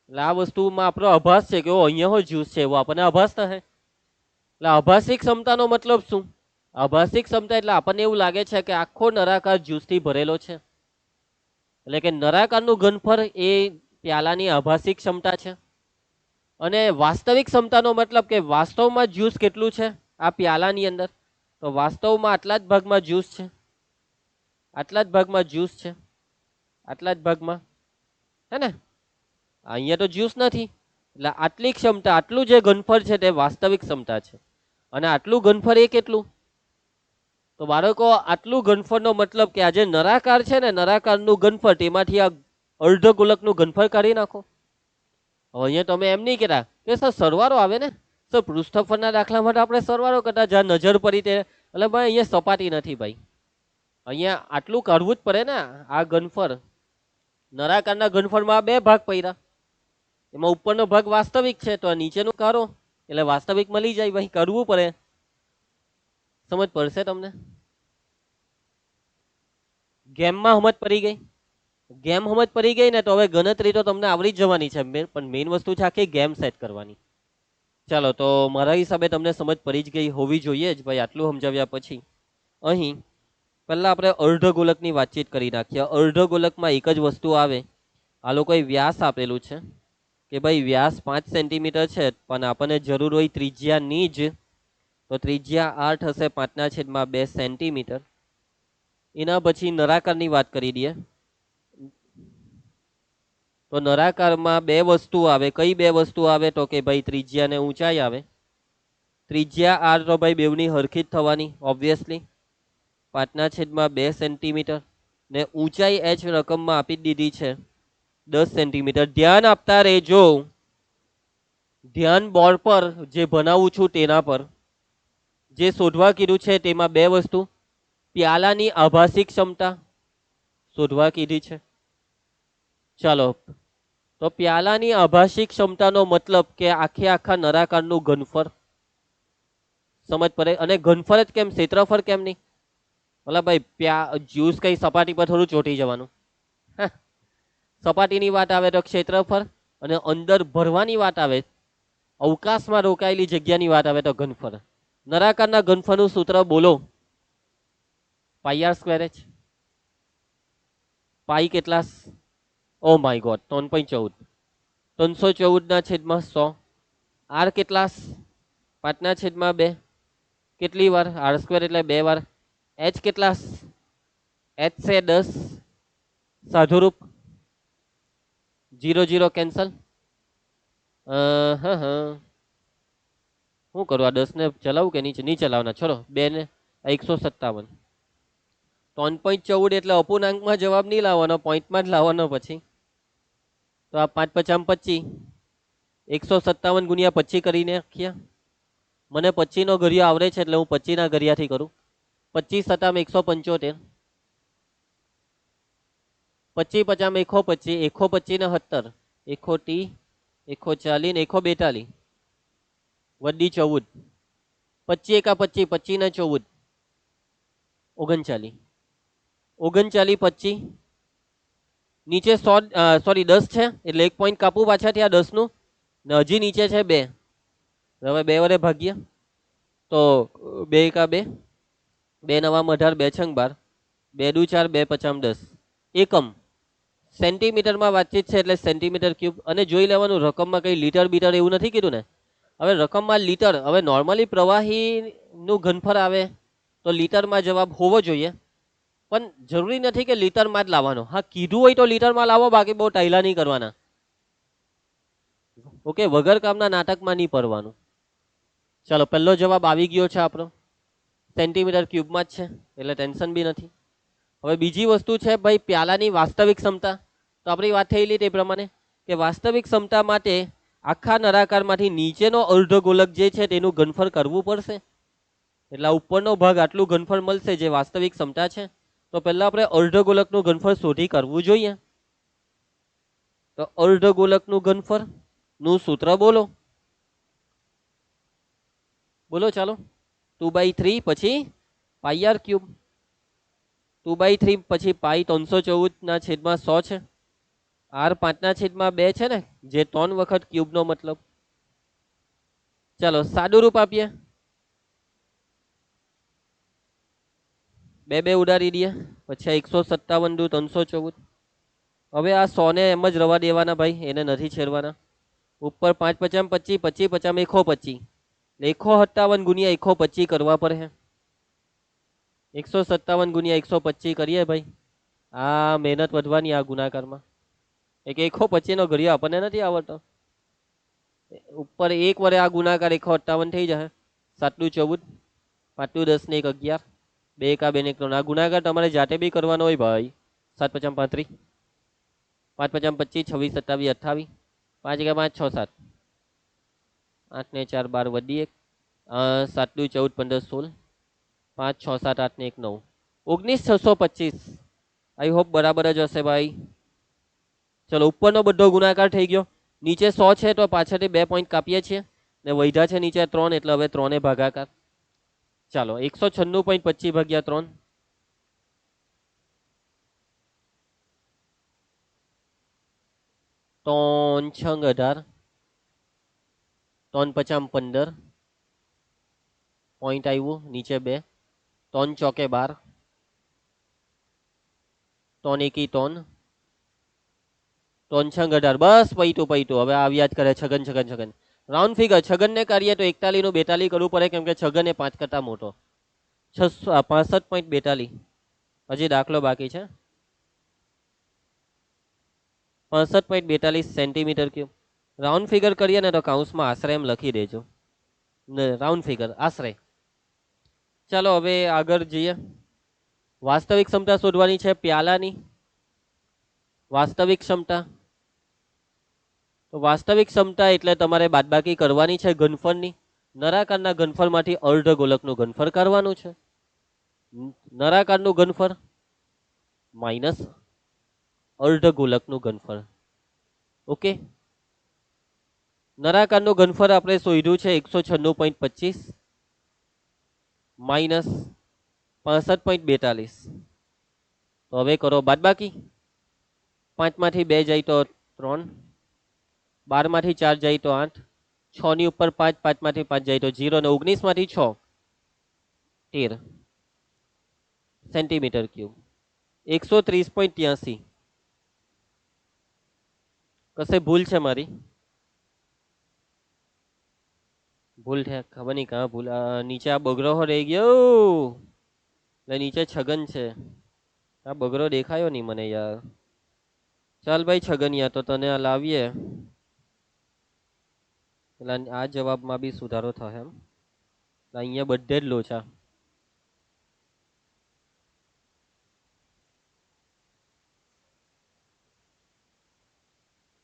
એટલે આ વસ્તુમાં આપણો આભાસ છે કે અહીંયા હો જ્યુસ છે, એવો આપણને આભાસ થશે. એટલે આભાસિક ક્ષમતાનો મતલબ શું? આભાસિક ક્ષમતા એટલે આપણને એવું લાગે છે કે આખો નળાકાર જ્યુસથી ભરેલો છે. એટલે કે નળાકારનું ઘનફળ એ પ્યાલાની આભાસિક ક્ષમતા છે. અને વાસ્તવિક ક્ષમતાનો મતલબ કે વાસ્તવમાં જ્યુસ કેટલું છે આ પ્યાલાની અંદર, તો વાસ્તવમાં આટલા જ ભાગમાં જ્યુસ છે, આટલા જ ભાગમાં જ્યુસ છે, આટલા જ ભાગમાં, હે ને? અહીંયા તો જ્યુસ નથી. એટલે આટલી ક્ષમતા, આટલું જે ઘનફળ છે તે વાસ્તવિક ક્ષમતા છે. અને આટલું ઘનફળ એ કેટલું? તો બાળકો આટલું ઘનફળનો મતલબ કે આ જે નળાકાર છે ને, નળાકારનું ઘનફળ, તેમાંથી આ અર્ધ ગોલકનું ઘનફળ કાઢી નાખો. હવે અહીંયા તમે એમ નહીં કહેતા કે સર સરવાળો આવે ને, સર પૃષ્ઠફળના દાખલા માટે આપણે સરવાળો કરતા જ્યાં નજર પડી તે, એટલે ભાઈ અહીંયા સપાટી નથી ભાઈ, અહીંયા આટલું કાઢવું જ પડે ને. આ ઘનફળ નળાકારના ઘનફળમાં બે ભાગ પડ્યા, એમાં ઉપરનો ભાગ વાસ્તવિક છે તો આ નીચેનું કાઢો એટલે વાસ્તવિક મળી જાય ભાઈ, કરવું પડે. સમજ પડશે તમને? ગેમમાં સમજ પડી ગઈ? ગેમ સમજ પડી ગઈ ને તો હવે ગણતરી તો તમને આવડી જ જવાની છે, પણ મેઇન વસ્તુ છે આખી ગેમ સેટ કરવાની. ચાલો, તો મારા હિસાબે તમને સમજ પડી જ ગઈ હોવી જોઈએ જ ભાઈ. આટલું સમજાવ્યા પછી અહીં પહેલા આપણે અર્ધ ગોલકની વાતચીત કરી નાખીએ. અર્ધ ગોલકમાં એક જ વસ્તુ આવે, આ લોકોએ વ્યાસ આપેલું છે કે ભાઈ વ્યાસ 5 સેન્ટીમીટર છે, પણ આપણને જરૂર હોય ત્રિજ્યાની જ, તો ત્રિજ્યા 8 હશે 5/2 સેન્ટીમીટર. એના પછી નળાકારની વાત કરી દઈએ. તો નળાકારમાં બે વસ્તુ આવે. કઈ બે વસ્તુ આવે? તો કે ભાઈ ત્રિજ્યા ને ઊંચાઈ આવે. ત્રિજ્યા આર તો ભાઈ બેવની હરખી જ થવાની ઓબ્વિયસલી, 5/2 સેન્ટીમીટર, ને ઊંચાઈ h રકમમાં આપી દીધી છે 10 સેન્ટીમીટર. ધ્યાન આપતા રહેજો, ધ્યાન બોર્ડ પર જે ભણાવું છું તેના પર. જે શોધવા કીધું છે તેમાં બે વસ્તુ, પ્યાલાની આભાસિક ક્ષમતા શોધવા કીધી છે. ચાલો, તો પ્યાલાની આભાસિક ક્ષમતાનો મતલબ કે આખા નળાકારનું ઘનફળ. સમજ પડે? અને ઘનફળ જ કેમ, ક્ષેત્રફળ કેમ નહીં? ભલા ભાઈ જ્યુસ કઈ સપાટી પર થોડું ચોટી જવાનું. સપાટીની વાત આવે તો ક્ષેત્રફળ, અને અંદર ભરવાની વાત આવે, અવકાશમાં રોકાયેલી જગ્યાની વાત આવે તો ઘનફળ. નળાકારના ઘનફળનું સૂત્ર બોલો. πr²h. પાઈ કેટલા? Oh my God, 3.14. 314/100. આર કેટલા? 5/2. કેટલી વાર? r² એટલે 2 વાર. h કેટલા? h છે 10. સાધુરૂપ 0 0 કેન્સલ. શું કરું? આ 10 ને ચલાવું કે નહીં ચલાવવાના? ચલો 2 ને 157. 3.14 એટલે અપૂર્ણાંકમાં જવાબ નહીં લાવવાનો, પોઈન્ટમાં જ લાવવાનો પછી. તો આ 5 × 25, 157 × 25 કરીને નાખ્યા. મને 25 નો ઘડિયો આવડે છે એટલે હું 25 ના ઘડિયાથી કરું. 25 × 175, 25 × 125, 125 ને 70, 130, 140 ને 142 વડી 14. 25 × 25, 25 ને 14, 39. 39 25 નીચે 100, સોરી 10 છે એટલે 1 પોઈન્ટ કાપવું પાછાથી આ 10 નું, ને હજી નીચે છે 2. હવે 2 વડે ભાગ્ય તો 2 × 2, 2 9 18, 2 6 12, 2 દુ 4, 2 5 10. એકમ સેન્ટીમીટરમાં વાતચીત છે એટલે સેન્ટીમીટર ક્યુબ. અને જોઈ લેવાનું રકમમાં કઈ લીટર બીટર એવું નથી કીધું ને. હવે રકમમાં લીટર, હવે નોર્મલી પ્રવાહીનું ઘનફળ આવે તો લીટરમાં જવાબ હોવો જોઈએ, પણ જરૂરી નથી કે લીટરમાં જ લાવવાનો. હા, કીધું હોય તો લીટરમાં લાવો, બાકી બહુ ટાઈલા નહીં કરવાના. ઓકે, વગર કામના નાટકમાં નહીં પડવાનું. ચાલો, પહેલો જવાબ આવી ગયો છે આપણો, સેન્ટીમીટર ક્યુબમાં જ છે એટલે ટેન્શન બી નથી. હવે બીજી વસ્તુ છે ભાઈ પ્યાલાની વાસ્તવિક ક્ષમતા. તો આપણી વાત થયેલી તે પ્રમાણે કે વાસ્તવિક ક્ષમતા માટે આખા નળાકારમાંથી નીચેનો અર્ધગોલક જે છે તેનું ઘનફળ કરવું પડશે. એટલે ઉપરનો ભાગ આટલું ઘનફળ મળશે જે વાસ્તવિક ક્ષમતા છે. તો પહેલા આપણે અર્ધગોલકનું ઘનફળ શોધી કરવું જોઈએ. તો અર્ધગોલકનું ઘનફળ નું સૂત્ર બોલો. બોલો ચાલો. 2/3 પછી પાઈ આર ક્યુબ. 2/3 પછી પાઈ 314/100 છે. આર 5/2 છે ને, જે 3 વખત ક્યુબનો મતલબ. ચાલો સાદું રૂપ આપીએ. 2 2 ઉડાડી દઈએ પછી 157 દુ 314. હવે આ 100 ને એમ જ રવા દેવાના ભાઈ, એને નથી છેડવાના. ઉપર 5 50 25 25 50 125. 157 ગુણ્યા 125 કરવા પડે. 157 ગુણ્યા 125 કરીએ ભાઈ. આ મહેનત વધવાની આ ગુણાકારમાં. એક 125 નો ઘડિયો આપણને નથી આવડતો. ઉપર એક વડે આ ગુણાકાર 158 થઈ જાય. 7 દુ 14, 5 દુ 10 ને 1 11, 2 1 2 ને 1 3. આ ગુણાકાર તમારે જાતે બી કરવાનો હોય ભાઈ. 7 50 35, 5 50 25, 26 27 28, 5 5 6 7, 8 ને 4 12 વધી 1, 7 દુ 14 15 16, 5 6 7 8 ને 1 9, 19625. આઈ હોપ બરાબર જ હશે ભાઈ. ચલો ઉપરનો બધો ગુણાકાર થઈ ગયો. નીચે 100 છે તો પાછળથી 2 પોઈન્ટ કાપીએ છીએ ને વૈધા છે નીચે 3, એટલે હવે 3 ને ભાગાકાર. ચાલો 196.25 ભાગ્યા 3. 3 6 18, 3 50 15, પોઈન્ટ આવ્યું નીચે 2, 3 ચોકે 12, 3 એકી 3, 3 6 18. બસ પૈતું. હવે આવ્યા જ કરે છગન. રાઉન્ડ ફિગર છગન ને કરીએ તો 41 નું 42 કરવું પડે, કેમ કે છગન એ 5 કરતા મોટો. 65.42. હજી દાખલો બાકી છે. 65.42 સેન્ટીમીટર ક્યુબ. રાઉન્ડ ફિગર કરીએ ને તો કાઉન્સમાં આશરે એમ લખી દેજો. રાઉન્ડ ફિગર આશરે. ચાલો હવે આગળ જઈએ. વાસ્તવિક ક્ષમતા શોધવાની છે પ્યાલાની. વાસ્તવિક ક્ષમતા. તો વાસ્તવિક ક્ષમતા એટલે તમારે બાદબાકી કરવાની છે ઘનફળની. નળાકારના ઘનફળમાંથી અર્ધગોલકનું ઘનફળ કરવાનું છે. નળાકારનું ઘનફળ માઇનસ અર્ધગોલકનું ઘનફળ. ઓકે. નળાકારનું ઘનફળ આપણે શોધ્યું છે 196.25 માઇનસ 65.42. તો હવે કરો બાદબાકી. 5 માંથી 2 જાય તો 3, 12 માંથી 4 જાય તો 8, 6 ની ઉપર 5, 5 માંથી 5 જાય તો 0, ને 19 માંથી 6 13 સેન્ટીમીટર ક્યુબ. 130.83. કશે ભૂલ છે મારી? ભૂલ છે ખબર નહીં કાં ભૂલ. નીચે આ બગરો રહી ગયો એટલે નીચે છગન છે. આ બગરો દેખાયો નહીં મને યાર. ચાલ ભાઈ છગનિયા, તો તને આ લાવીએ એટલે આ જવાબમાં બી સુધારો થશે એમ. અહીંયા બધે જ લોચા.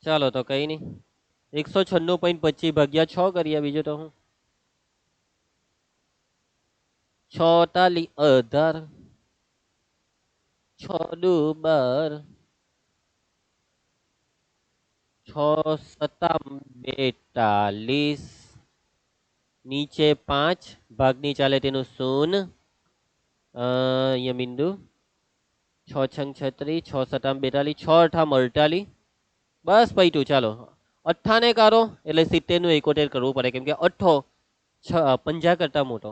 ચાલો તો કઈ નહીં. 196.25 ભાગ્યા 6 કરીએ. બીજું તો હું 6 તાલી 18, 6 દુ 12, 6 સત્તા 42. નીચે 5 ભાગની ચાલે તેનું શૂન્ય. અહીંયા બિંદુ 6 છંગ 36, 6 સત્તા 42, 6 અઠા 48. બસ પૈતું. ચાલો 8 ને કાઢો એટલે 70 નું 71 કરવું પડે, કેમ કે 8 50 કરતા મોટો.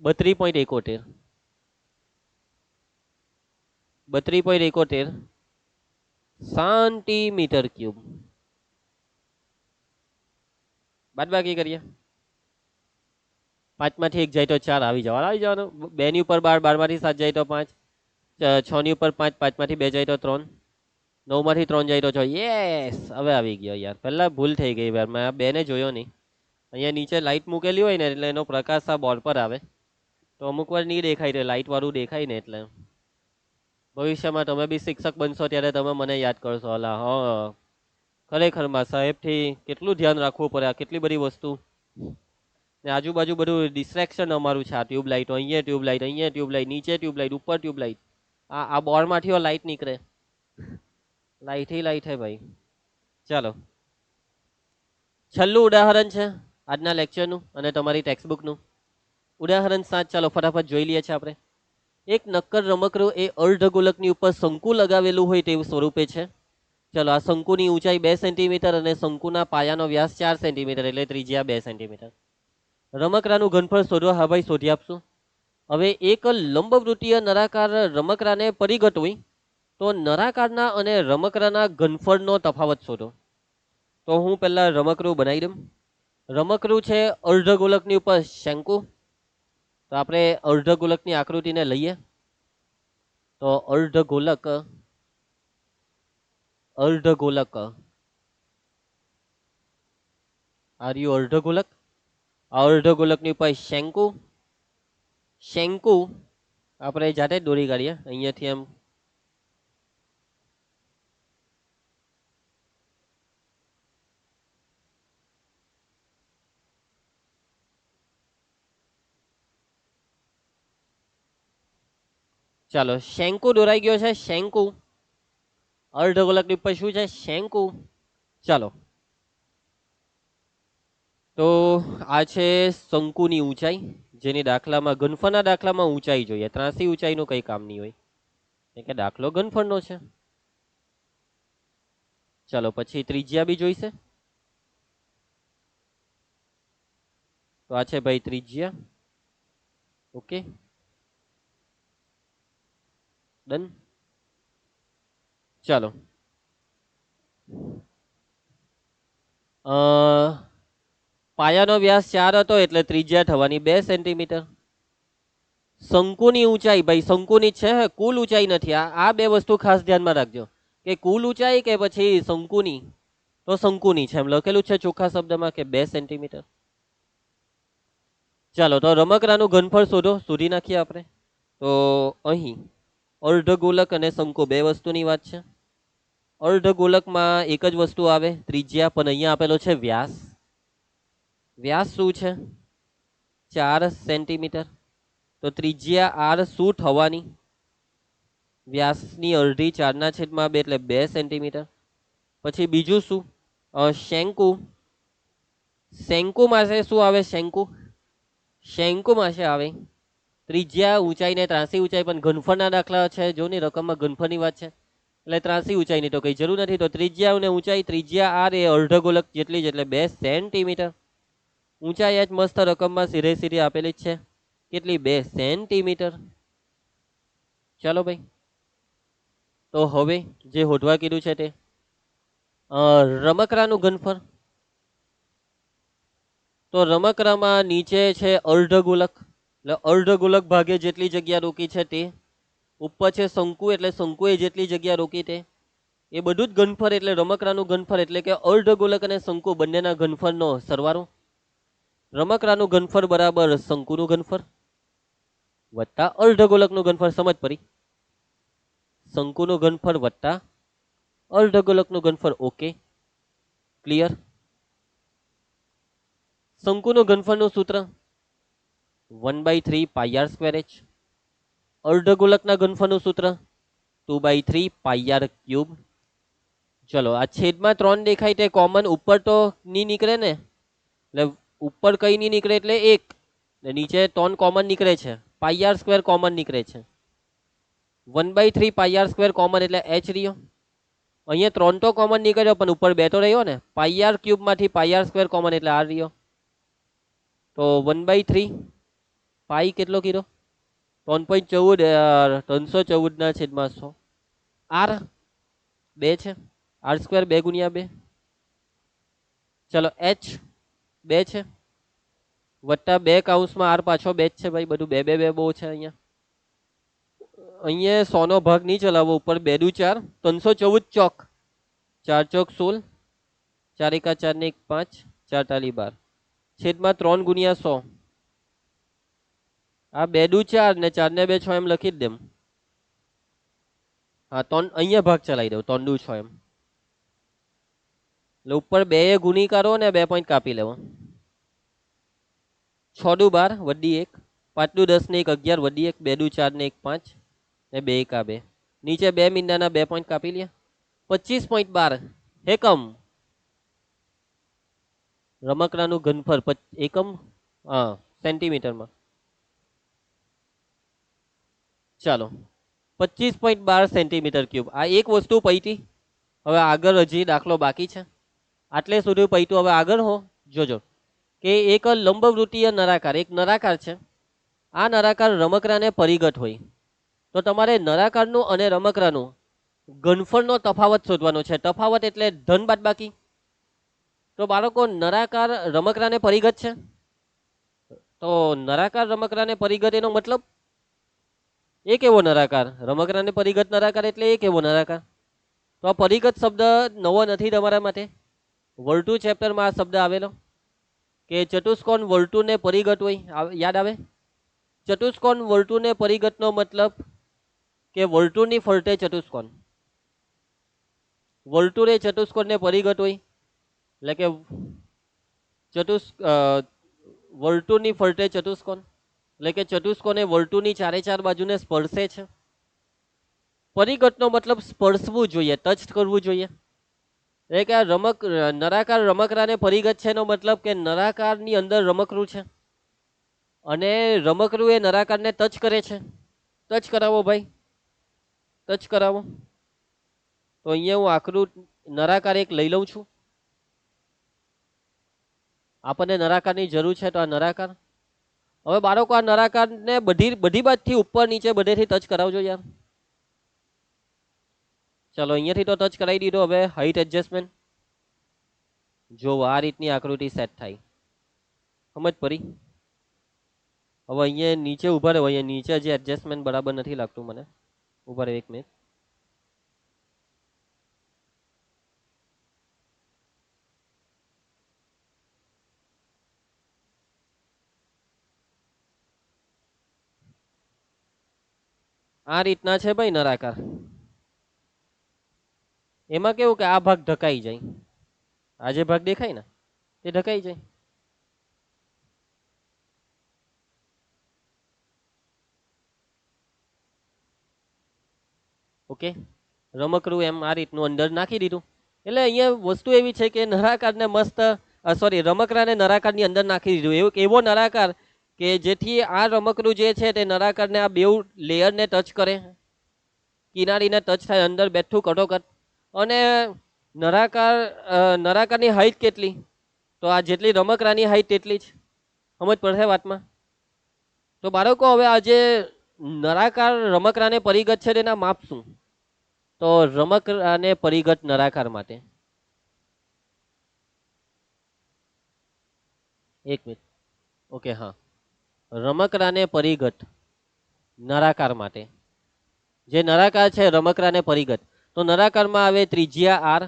32.71, 32.71 સેન્ટીમીટર ક્યુબ. બાદબાકી કરીએ. 5 માંથી 1 જાય તો 4, આવી જવાનું. 2 ની ઉપર 12, 12 માંથી 7 જાય તો 5, 6 ની ઉપર 5, 5 માંથી 2 જાય તો 3, 9 માંથી 3 જાય તો 6. યસ, હવે આવી ગયો યાર. પહેલા ભૂલ થઈ ગઈ યાર, મેં આ 2 ને જોયો નહીં. અહીંયા નીચે લાઈટ મૂકેલી હોય ને એટલે એનો પ્રકાશ આ બોર્ડ પર આવે. તો અમુક વાર નહીં દેખાય રે, લાઇટ વાળું દેખાય ને એટલે. ભવિષ્યમાં તમે બી શિક્ષક બનશો ત્યારે તમે મને યાદ કરશો. અલા હા, ખરેખર માં સાહેબથી કેટલું ધ્યાન રાખવું પડે, આ કેટલી બધી વસ્તુ ને આજુબાજુ બધું ડિસ્ટ્રેક્શન અમારું છે. આ ટ્યુબલાઇટ, અહીંયા ટ્યુબલાઇટ, અહીંયા ટ્યુબલાઇટ, નીચે ટ્યુબલાઇટ, ઉપર ટ્યુબલાઇટ, આ બોર્ડ માંથી લાઇટ નીકળે, લાઇટ હી લાઇટ હે ભાઈ. ચાલો, છેલ્લું ઉદાહરણ છે આજના લેક્ચરનું અને તમારી ટેક્સ્ટબુકનું. ઉદાહરણ 7 ચાલો ફટાફટ જોઈ લઈએ છીએ આપણે. એક નક્કર રમકડું એ અર્ધગોલકની ઉપર શંકુ લગાવેલું હોય તેવું સ્વરૂપે છે. ચલો, આ શંકુની ઊંચાઈ 2 સેન્ટીમીટર અને શંકુના પાયાનો વ્યાસ 4 સેન્ટીમીટર એટલે ત્રિજ્યા 2 સેન્ટીમીટર. રમકડાનું ઘનફળ શોધો. હા ભાઈ, શોધી આપશું. હવે એક લંબવૃત્તીય નળાકાર રમકડાને પરિઘટ હોય તો નળાકારના અને રમકડાના ઘનફળનો તફાવત શોધો. તો હું પહેલા રમકડું બનાવી દઉં. રમકડું છે અર્ધગોલકની ઉપર શંકુ. તો આપણે અર્ધગોલકની આકૃતિને લઈએ. તો અર્ધગોલક અર્ધગોલક અર્ધગોલકની ઉપર શંકુ. શંકુ આપણે જાતે જ દોરી કાઢીએ અહીંયાથી એમ. ચાલો, શંકુ દોરાઈ ગયો છે. શંકુ અર્ધગોલકની ઉપર શું છે? શંકુ. ચાલો, તો આ છે શંકુની ઊંચાઈ, જેની દાખલામાં ઘનફળના દાખલામાં ઊંચાઈ જોઈએ. ત્રાસી ઊંચાઈનું કંઈ કામ નહીં હોય કે દાખલો ઘનફળનો છે. ચાલો, પછી ત્રિજ્યા બી જોઈશે. તો આ છે ભાઈ ત્રિજ્યા. Okay, done. ચાલો, પાયાનો વ્યાસ 4 હતો એટલે ત્રિજ્યા થવાની 2 સેન્ટીમીટર. શંકુની ઊંચાઈ ભાઈ શંકુની છે, કુલ ઊંચાઈ નથી. આ બે વસ્તુ ખાસ ધ્યાનમાં રાખજો કે કુલ ઊંચાઈ કે પછી શંકુની. તો શંકુની છે એમ લખેલું છે ચોખ્ખા શબ્દમાં કે 2 સેન્ટીમીટર. ચાલો, તો રમકડાનું ઘનફળ શોધો. શોધી નાખીએ આપણે. તો અહીં અર્ધગોલક અને શંકુ બે વસ્તુની વાત છે. અર્ધગોલકમાં એક જ વસ્તુ આવે, ત્રિજ્યા, પણ અહીંયા આપેલો છે વ્યાસ. વ્યાસ શું છે? 4 સેન્ટીમીટર. તો ત્રિજ્યા આર શું થવાની? વ્યાસની અડધી 4/2 એટલે 2 સેન્ટીમીટર. પછી બીજું શું? શંકુ. શંકુમાં છે શું આવે? શંકુ. શંકુમાં છે આવે ત્રિજ્યા, ઊંચાઈ ને ત્રાસી ઊંચાઈ, પણ ઘનફળના દાખલા છે. જો ની રકમમાં ઘનફળની વાત છે એટલે ત્રાસી ઊંચાઈની તો કઈ જરૂર નથી. તો ત્રિજ્યા અને ઊંચાઈ, ત્રિજ્યા આર એ અર્ધગોલક જેટલી જ એટલે 2 સેન્ટીમીટર. ઊંચાઈ જ મસ્ત રકમમાં સીધે સીધી આપેલી જ છે. કેટલી? 2 સેન્ટીમીટર. ચાલો ભાઈ, તો હવે જે હોધવા કીધું છે તે રમકડાનું ઘનફળ. તો રમકડામાં નીચે છે અર્ધગોલક, એટલે અર્ધગોલક ભાગે જેટલી જગ્યા રોકી છે તે. ઉપર છે શંકુ, એટલે શંકુએ જેટલી જગ્યા રોકી તે. એ બધું જ ઘનફળ એટલે રમકડાનું ઘનફળ એટલે કે અર્ધગોલક અને શંકુ બંનેના ઘનફળનો સરવાળો. રમકડાનું ઘનફળ બરાબર શંકુનું ઘનફળ વત્તા અર્ધગોલકનું ઘનફળ. સમજ પડી? શંકુનું ઘનફળ વત્તા અર્ધગોલકનું ઘનફળ. Okay, clear. શંકુનું ઘનફળનું સૂત્ર 1/3 પાઈ આર સ્ક્વેર એચ. અર્ધગોલકના ઘનફળનું સૂત્ર 2/3 પાઈ આર ક્યુબ. ચલો, આ છેદમાં 3 દેખાય તે કોમન ઉપર તો નહીં નીકળે ને, એટલે ઉપર કઈ નહીં નીકળે એટલે 1, નીચે 3 કોમન નીકળે છે. પાઈ આર સ્ક્વેર કોમન નીકળે છે. 1/3 પાઈ આર સ્ક્વેર કોમન એટલે એચ રહ્યો. અહીંયા 3 તો કોમન નીકળ્યો પણ ઉપર 2 તો રહ્યો ને. પાઈ આર ક્યુબ માંથી પાઈ આર સ્ક્વેર કોમન એટલે આર રહ્યો. તો 1/3 પાઈ કેટલો કીધો? 3.14 314/100. આર 2 છે. આર સ્ક્વેર 2 ગુણ્યા 2. ચલો, એચ 2 છે વત્તા 2 કૌંસમાં આર પાછો 2 જ છે ભાઈ. બધું 2 2 2 બહુ છે. અહીંયા 100 નો ભાગ નહીં ચલાવો. ઉપર 2 દુ 4, 314 ચોક. 4 ચોક 16, 4 એકા 4 ને 1 5, 4 તાલી 12. છેદમાં 3 ગુણ્યા 100. આ 2 દુ 4 ને 4 ને 2 6 એમ લખી જ દેમ. હા 3 અહીંયા ભાગ ચલાવી દઉં 3 દુ 6 એમ. એટલે ઉપર 2 એ ગુણીકારો ને 2 પોઈન્ટ કાપી લેવો. 6 દુ 12 વડી 1 5 દુ 10 ને 1 11 વડી 1 2 દુ 4 ને 1 5 ને 2 1 2 નીચે 2 મીંડાના 2 પોઈન્ટ કાપી લ્યા 25.12 એકમ રમકડાનું ઘનફળ એકમ હા સેન્ટીમીટરમાં. ચાલો 25.12 સેન્ટીમીટર ક્યુબ. આ એક વસ્તુ પૈતી. હવે આગળ હજી દાખલો બાકી છે. આટલે સુધી પૈતું. હવે આગળ હો જોજો કે એક લંબવૃત્તીય નળાકાર એક નળાકાર છે. આ નળાકાર રમકડાને પરિઘટ હોય તો તમારે નળાકારનું અને રમકડાનું ઘનફળનો તફાવત શોધવાનો છે. તફાવત એટલે ધન બાદબાકી. તો બાળકો નળાકાર રમકડાને પરિઘટ છે તો નળાકાર રમકડાને પરિઘટ એનો મતલબ એક એવો નળાકાર રમકડાને પરિઘટ નળાકાર એટલે એક એવો નળાકાર. તો આ પરિઘટ શબ્દ નવો નથી તમારા માટે. વર્તુ ચેપ્ટરમાં આ શબ્દ આવેલો કે ચતુષ્કોણ વર્તુને પરિઘટ હોય. યાદ આવે? ચતુષ્કોણ વર્તુને પરિઘટનો મતલબ કે વર્તુની ફરતે ચતુષ્કોણ. વર્તુળે ચતુષ્કોણને પરિઘટ હોય એટલે કે વર્તુળની ફરતે ચતુષ્કોણ એટલે કે ચતુષ્કોણે વર્તુળની ચારે ચાર બાજુને સ્પર્શે છે. પરિઘટનો મતલબ સ્પર્શવું જોઈએ, ટચ કરવું જોઈએ. એટલે કે આ નળાકાર રમકડાને પરિઘટ છે એનો મતલબ કે નળાકારની અંદર રમકડું છે અને રમકડું એ નળાકારને ટચ કરે છે. ટચ કરાવો ભાઈ, ટચ કરાવો. તો અહીંયા હું આકૃતિ નળાકાર એક લઈ લઉં છું. આપણને નળાકારની જરૂર છે તો આ નળાકાર. હવે બાળકો આ નળાકારને બધી બાજુથી ઉપર નીચે બધેથી ટચ કરાવજો યાર. ચલો અહીંયાથી તો ટચ કરાવી દીધો. હવે હાઈટ એડજસ્ટમેન્ટ જો આ રીતની આકૃતિ સેટ થાય. સમજ પડી? હવે અહીંયા નીચે ઉભા રહો. અહીંયા નીચે જે એડજસ્ટમેન્ટ બરાબર નથી લાગતું મને. ઉભા રહો 1 મિનિટ. આ રીતના છે ભાઈ નળાકાર. એમાં કેવું કે આ ભાગ ઢકાઈ જાય. આ જે ભાગ દેખાય ને તે ઢકાઈ જાય. ઓકે, રમકડું એમ આ રીતનું અંદર નાખી દીધું. એટલે અહીંયા વસ્તુ એવી છે કે નળાકારને મસ્ત રમકડાને નળાકારની અંદર નાખી દીધું. એવો નળાકાર કે જેથી આ રમકડું જે છે તે નળાકારને આ બેઉ લેયરને ટચ કરે, કિનારીને ટચ થાય, અંદર બેઠું કટોકટ. અને નળાકારની હાઈટ કેટલી? તો આ જેટલી રમકડાની હાઈટ તેટલી જ. સમજ પડશે વાતમાં? તો બાળકો હવે આ જે નળાકાર રમકડાને પરિઘટ છે તેના માપ શું? તો રમકડાને પરિઘટ નળાકાર માટે 1 મિનિટ. ઓકે, હા, રમકડાને પરિઘટ નળાકાર માટે જે નળાકાર છે રમકડાને પરિઘટ, તો નળાકારમાં આવે ત્રિજ્યા r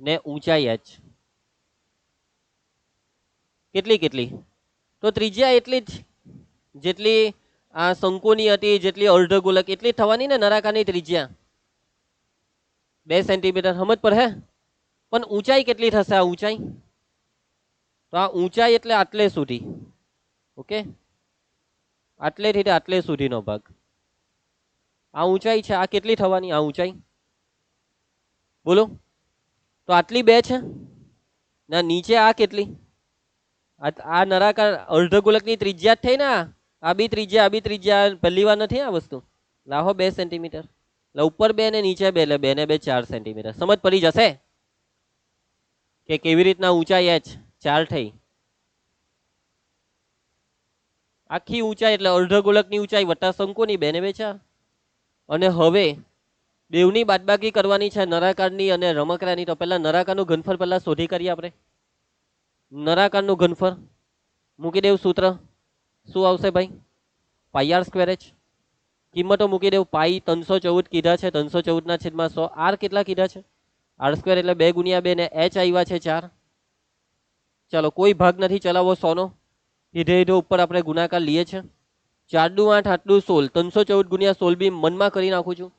ને ઊંચાઈ h. કેટલી? તો ત્રિજ્યા એટલી જ જેટલી આ શંકુની હતી, જેટલી અર્ધગોલક એટલી થવાની ને નળાકારની ત્રિજ્યા 2 સેન્ટીમીટર. સમજ પડે? પણ ઊંચાઈ કેટલી થશે? આ ઊંચાઈ, તો આ ઊંચાઈ એટલે આટલે સુધી. ઓકે, આટલેથી આટલે સુધીનો ભાગ આ ઊંચાઈ છે. આ કેટલી થવાની? આ ઊંચાઈ બોલો. તો આટલી 2 છે ના નીચે આ કેટલી? આ નળાકાર અર્ધગોલકની ત્રિજ્યા જ થઈ ને. આ બી ત્રિજ્યા પહેલી વાર નથી આ વસ્તુ. લાહો 2 સેન્ટીમીટર. એટલે ઉપર 2 ને નીચે 2 એટલે 2 ને 2 4 સેન્ટીમીટર. સમજ પડી જશે કે કેવી રીતના ઊંચાઈ h 4 થઈ. આખી ઊંચાઈ એટલે અર્ધગોલકની ઊંચાઈ વત્તા શંકુની 2 ને 2 4. અને હવે બેવની બાદબાકી કરવાની છે, નળાકારની અને રમકડાની. તો પહેલા નળાકારનું ઘનફળ પહેલા શોધી કરીએ આપણે. નળાકારનું ઘનફળ મૂકી દેવું સૂત્ર. શું આવશે ભાઈ? પાઈ r સ્ક્વેર h. કિંમતો મૂકી દેવું. પાઈ 314 કીધા છે, 314/100. r કેટલા કીધા છે? r સ્ક્વેર એટલે 2 ગુણ્યા 2 ને h આવ્યા છે 4. ચાલો કોઈ ભાગ નથી ચલાવવો 100 નો. સીધે ઉપર આપણે ગુણાકાર લઈએ છીએ. 4 દુ 8 8 દુ 16 314 ગુણ્યા 16 બી મનમાં કરી નાખું છું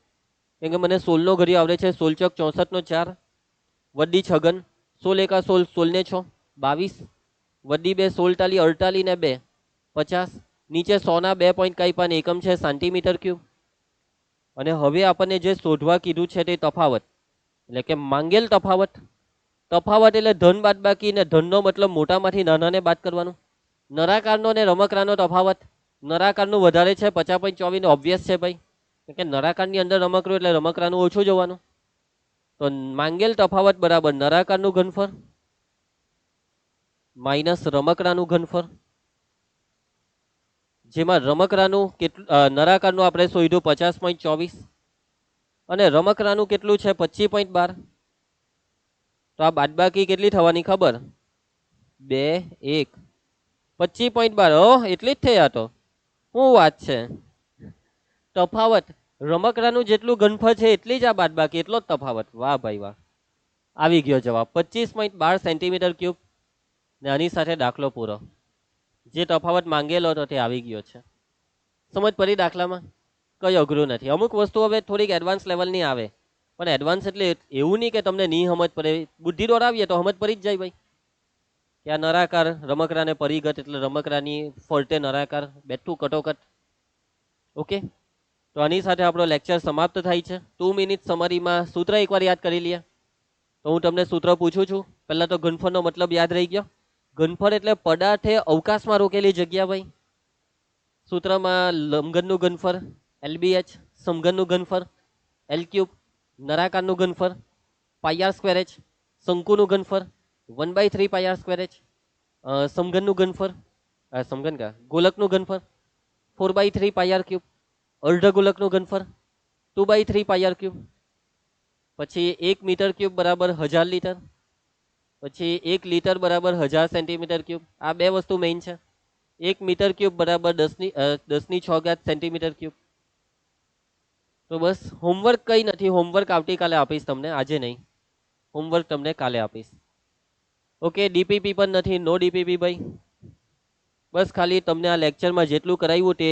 કેમ કે મને 16 નો ઘડી આવડે છે 16 ચોક 64 નો 4 વડી છગન 16 એકા 16 16 ને 6 22 વડી 2 16 તાલી 48 ને 2 50 નીચે 100 ના 2 પોઈન્ટ કઈ પણ એકમ છે સેન્ટીમીટર ક્યુબ અને હવે આપણને જે શોધવા કીધું છે તે તફાવત એટલે કે માંગેલ તફાવત તફાવત એટલે ધન બાદ બાકી ને ધનનો મતલબ મોટામાંથી નાનાને બાદ કરવાનું નરાકારનો ને રમકડાનો તફાવત નરાકારનું વધારે છે 50.24 ઓબ્વિયસ છે ભાઈ કે નરાકારની અંદર રમકડું એટલે રમકડાનું ઓછું જોવાનું તો માંગેલ તફાવત બરાબર નરાકારનું ઘનફળ માઇનસ રમકડાનું ઘનફળ જેમાં રમકડાનું કેટલું નરાકારનું આપણે શોધ્યું 50.24 અને રમકડાનું કેટલું છે 25.12 તો આ બાદબાકી કેટલી થવાની ખબર 2 1 25.12 એટલી જ થઈ આ તો શું વાત છે તફાવત રમકડાનું જેટલું ઘનફળ છે એટલી જ આ બાદબાકી એટલો જ તફાવત વાહ ભાઈ વાહ આવી ગયો જવાબ 25.12 સેન્ટીમીટર ક્યુબ ને આની સાથે દાખલો પૂરો જે તફાવત માંગેલો હતો તે આવી ગયો છે સમજ પડી દાખલામાં કઈ અઘરું નથી અમુક વસ્તુ હવે થોડીક એડવાન્સ લેવલની આવે પણ એડવાન્સ એટલે એવું નહીં કે તમને નહીં સમજ પડે બુદ્ધિ દોડાવીએ તો સમજ પડી જ જાય ભાઈ કે આ નરાકાર રમકડાને પરિગત એટલે રમકડાની ફરતે નરાકાર બેઠું કટોકટ ઓકે તો આની સાથે આપણો લેક્ચર સમાપ્ત થાય છે 2 મિનિટ સમરીમાં સૂત્ર એકવાર યાદ કરી લઈએ તો હું તમને સૂત્ર પૂછું છું પહેલા તો ઘનફળનો મતલબ યાદ રહી ગયો ઘનફળ એટલે પદાર્થે અવકાશમાં રોકેલી જગ્યા ભાઈ સૂત્રમાં લંબઘનનું ઘનફળ LBH સમઘનનું ઘનફળ L ક્યુબ નરાકારનું ઘનફળ પાઈ આર સ્ક્વેર h શંકુનું ઘનફળ 1/3 પાઈ આર સ્ક્વેર h સમઘનનું ઘનફળ સમઘન કા ગોલકનું ઘનફળ 4/3 પાઈ આર ક્યુબ અર્ધગોલકનું ઘનફળ 2/3 પાઈ આર ક્યુબ પછી 1 મીટર ક્યુબ બરાબર 1000 લીટર પછી 1 લીટર બરાબર 1000 સેન્ટીમીટર ક્યુબ આ બે વસ્તુ મેઇન છે 1 મીટર ક્યુબ બરાબર 10⁶ સેન્ટીમીટર ક્યુબ તો બસ હોમવર્ક કઈ નથી હોમવર્ક આવતીકાલે આપીશ તમને આજે નહીં હોમવર્ક તમને કાલે આપીશ ઓકે ડીપીપી પણ નથી નો ડીપીપી ભાઈ બસ ખાલી તમને આ લેક્ચરમાં જેટલું કરાવ્યું તે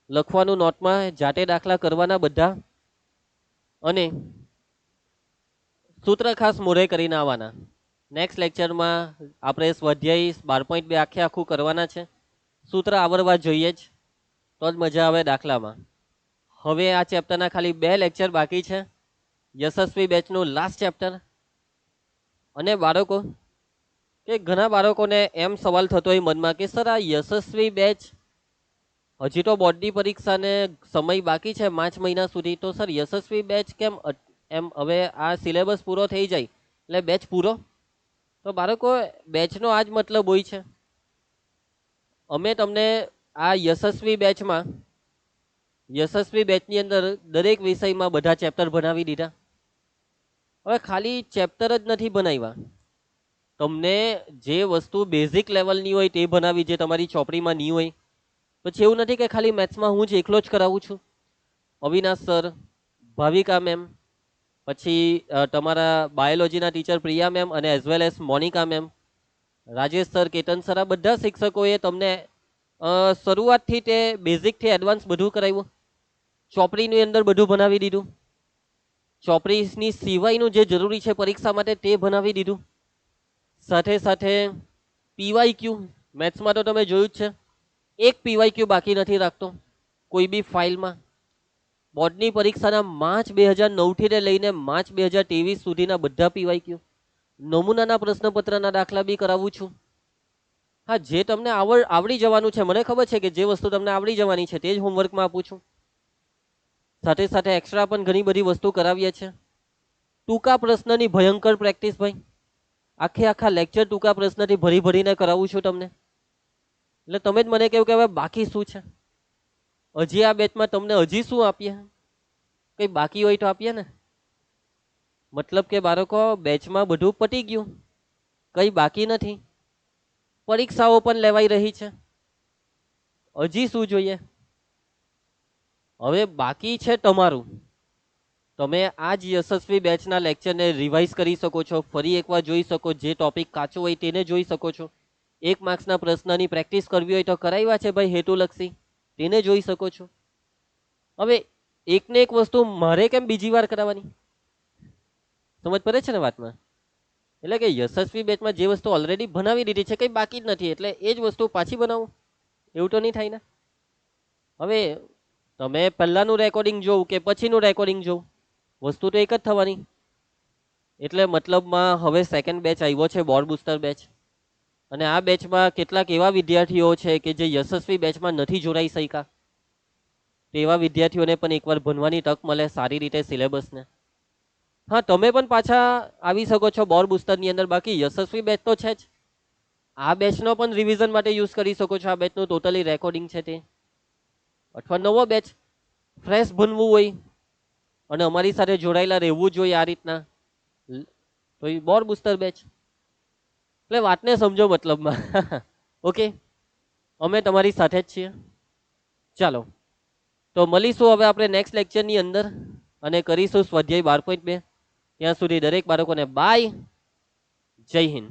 લખવાનું નોટમાં જાતે દાખલા કરવાના બધા અને સૂત્ર ખાસ મોઢે કરીને આવવાના નેક્સ્ટ લેક્ચરમાં આપણે સ્વાધ્યાય 12.2 આખું કરવાના છે સૂત્ર આવડવા જોઈએ જ તો જ મજા આવે દાખલામાં હવે આ ચેપ્ટરના ખાલી 2 લેક્ચર બાકી છે યશસ્વી બેચનું લાસ્ટ ચેપ્ટર અને બાળકો કે ઘણા બાળકોને એમ સવાલ થતો હોય મનમાં કે સર આ યશસ્વી બેચ હજી તો બોર્ડની પરીક્ષાને સમય બાકી છે 5 મહિના સુધી તો સર યશસ્વી બેચ કેમ એમ હવે આ સિલેબસ પૂરો થઈ જાય એટલે બેચ પૂરો તો બાળકો બેચનો આ જ મતલબ હોય છે અમે તમને આ યશસ્વી બેચની અંદર દરેક વિષયમાં બધા ચેપ્ટર ભણાવી દીધા હવે ખાલી ચેપ્ટર જ નથી બનાવ્યા તમને જે વસ્તુ બેઝિક લેવલની હોય તે ભણાવી જે તમારી ચોપડીમાં નહીં હોય પછી એવું નથી કે ખાલી મેથ્સમાં હું જ એકલો જ કરાવું છું અવિનાશ સર ભાવિકા મેમ પછી તમારા બાયોલોજીના ટીચર પ્રિયા મેમ અને as well as Monica ma'am Rajesh sir Ketan sir આ બધા શિક્ષકોએ તમને શરૂઆતથી તે બેઝિકથી એડવાન્સ બધું કરાવ્યું ચોપડીની અંદર બધું ભણાવી દીધું ચોપડીની સિવાયનું જે જરૂરી છે પરીક્ષા માટે તે ભણાવી દીધું સાથે સાથે પીવાયક્યુ મેથ્સમાં તો તમે જોયું જ છે એક પીવાયક્યુ બાકી નથી રાખતો કોઈ બી ફાઇલમાં બોર્ડની પરીક્ષાના માર્ચ 2009થી લઈને માર્ચ 2023 સુધીના બધા પીવાયક્યુ નમૂનાના પ્રશ્નપત્રના દાખલા બી કરાવું છું હા જે તમને આવડી જવાનું છે મને ખબર છે કે જે વસ્તુ તમને આવડી જવાની છે તે જ હોમવર્કમાં આપું છું સાથે સાથે એક્સ્ટ્રા પણ ઘણી બધી વસ્તુ કરાવીએ છીએ ટૂંકા પ્રશ્નની ભયંકર પ્રેક્ટિસ ભાઈ આખા લેક્ચર ટૂંકા પ્રશ્નથી ભરીને કરાવું છું તમને એટલે તમે જ મને કહ્યું કે હવે બાકી શું છે હજી આ બેચમાં તમને હજી શું આપીએ કંઈ બાકી હોય તો આપીએ ને મતલબ કે બાળકો બેચમાં બધું પતી ગયું કંઈ બાકી નથી પરીક્ષાઓ પણ લેવાઈ રહી છે હજી શું જોઈએ હવે બાકી છે તમારું તમે આ જ યશસ્વી બેચના લેક્ચરને રિવાઇઝ કરી શકો છો ફરી એકવાર જોઈ શકો જે ટોપિક કાચો હોય તેને જોઈ શકો છો 1 માર્ક્સના પ્રશ્નની પ્રેક્ટિસ કરવી હોય તો કરાવ્યા છે ભાઈ હેતુલક્ષી તેને જોઈ શકો છો. હવે એકને એક વસ્તુ મારે કેમ બીજી વાર કરાવવાની? સમજ પડે છે ને વાતમાં? એટલે કે યશસ્વી બેચમાં જે વસ્તુ ઓલરેડી બનાવી દીધી છે, કંઈ બાકી જ નથી, એટલે એ જ વસ્તુ પાછી બનાવું એવું તો નહીં થાય ને. હવે તમે પહેલાનું રેકોર્ડિંગ જોવું કે પછીનું રેકોર્ડિંગ જોવું, વસ્તુ તો એક જ થવાની. એટલે મતલબમાં હવે સેકન્ડ બેચ આવ્યો છે બોર્ડ બુસ્ટર બેચ, અને આ બેચમાં કેટલાક એવા વિદ્યાર્થીઓ છે કે જે યશસ્વી બેચમાં નથી જોડાઈ શક્યા, તેવા વિદ્યાર્થીઓને પણ એકવાર ભણવાની તક મળે સારી રીતે સિલેબસને. હા, તમે પણ પાછા આવી શકો છો બોર્ડ બુસ્ટરની અંદર. બાકી યશસ્વી બેચ તો છે જ, આ બેચનો પણ રિવિઝન માટે યુઝ કરી શકો છો. આ બેચનું ટોટલી રેકોર્ડિંગ છે તે, અથવા નવો બેચ ફ્રેશ ભણવું હોય અને અમારી સાથે જોડાયેલા રહેવું જોઈએ આ રીતના, તો એ બોર્ડ બુસ્ટર બેચ. એટલે વાતને સમજો મતલબમાં. ઓકે, અમે તમારી સાથે જ છીએ. ચાલો તો મળીશું હવે આપણે નેક્સ્ટ લેક્ચરની અંદર અને કરીશું સ્વાધ્યાય 12.2. ત્યાં સુધી દરેક બાળકોને બાય, જય હિન્દ.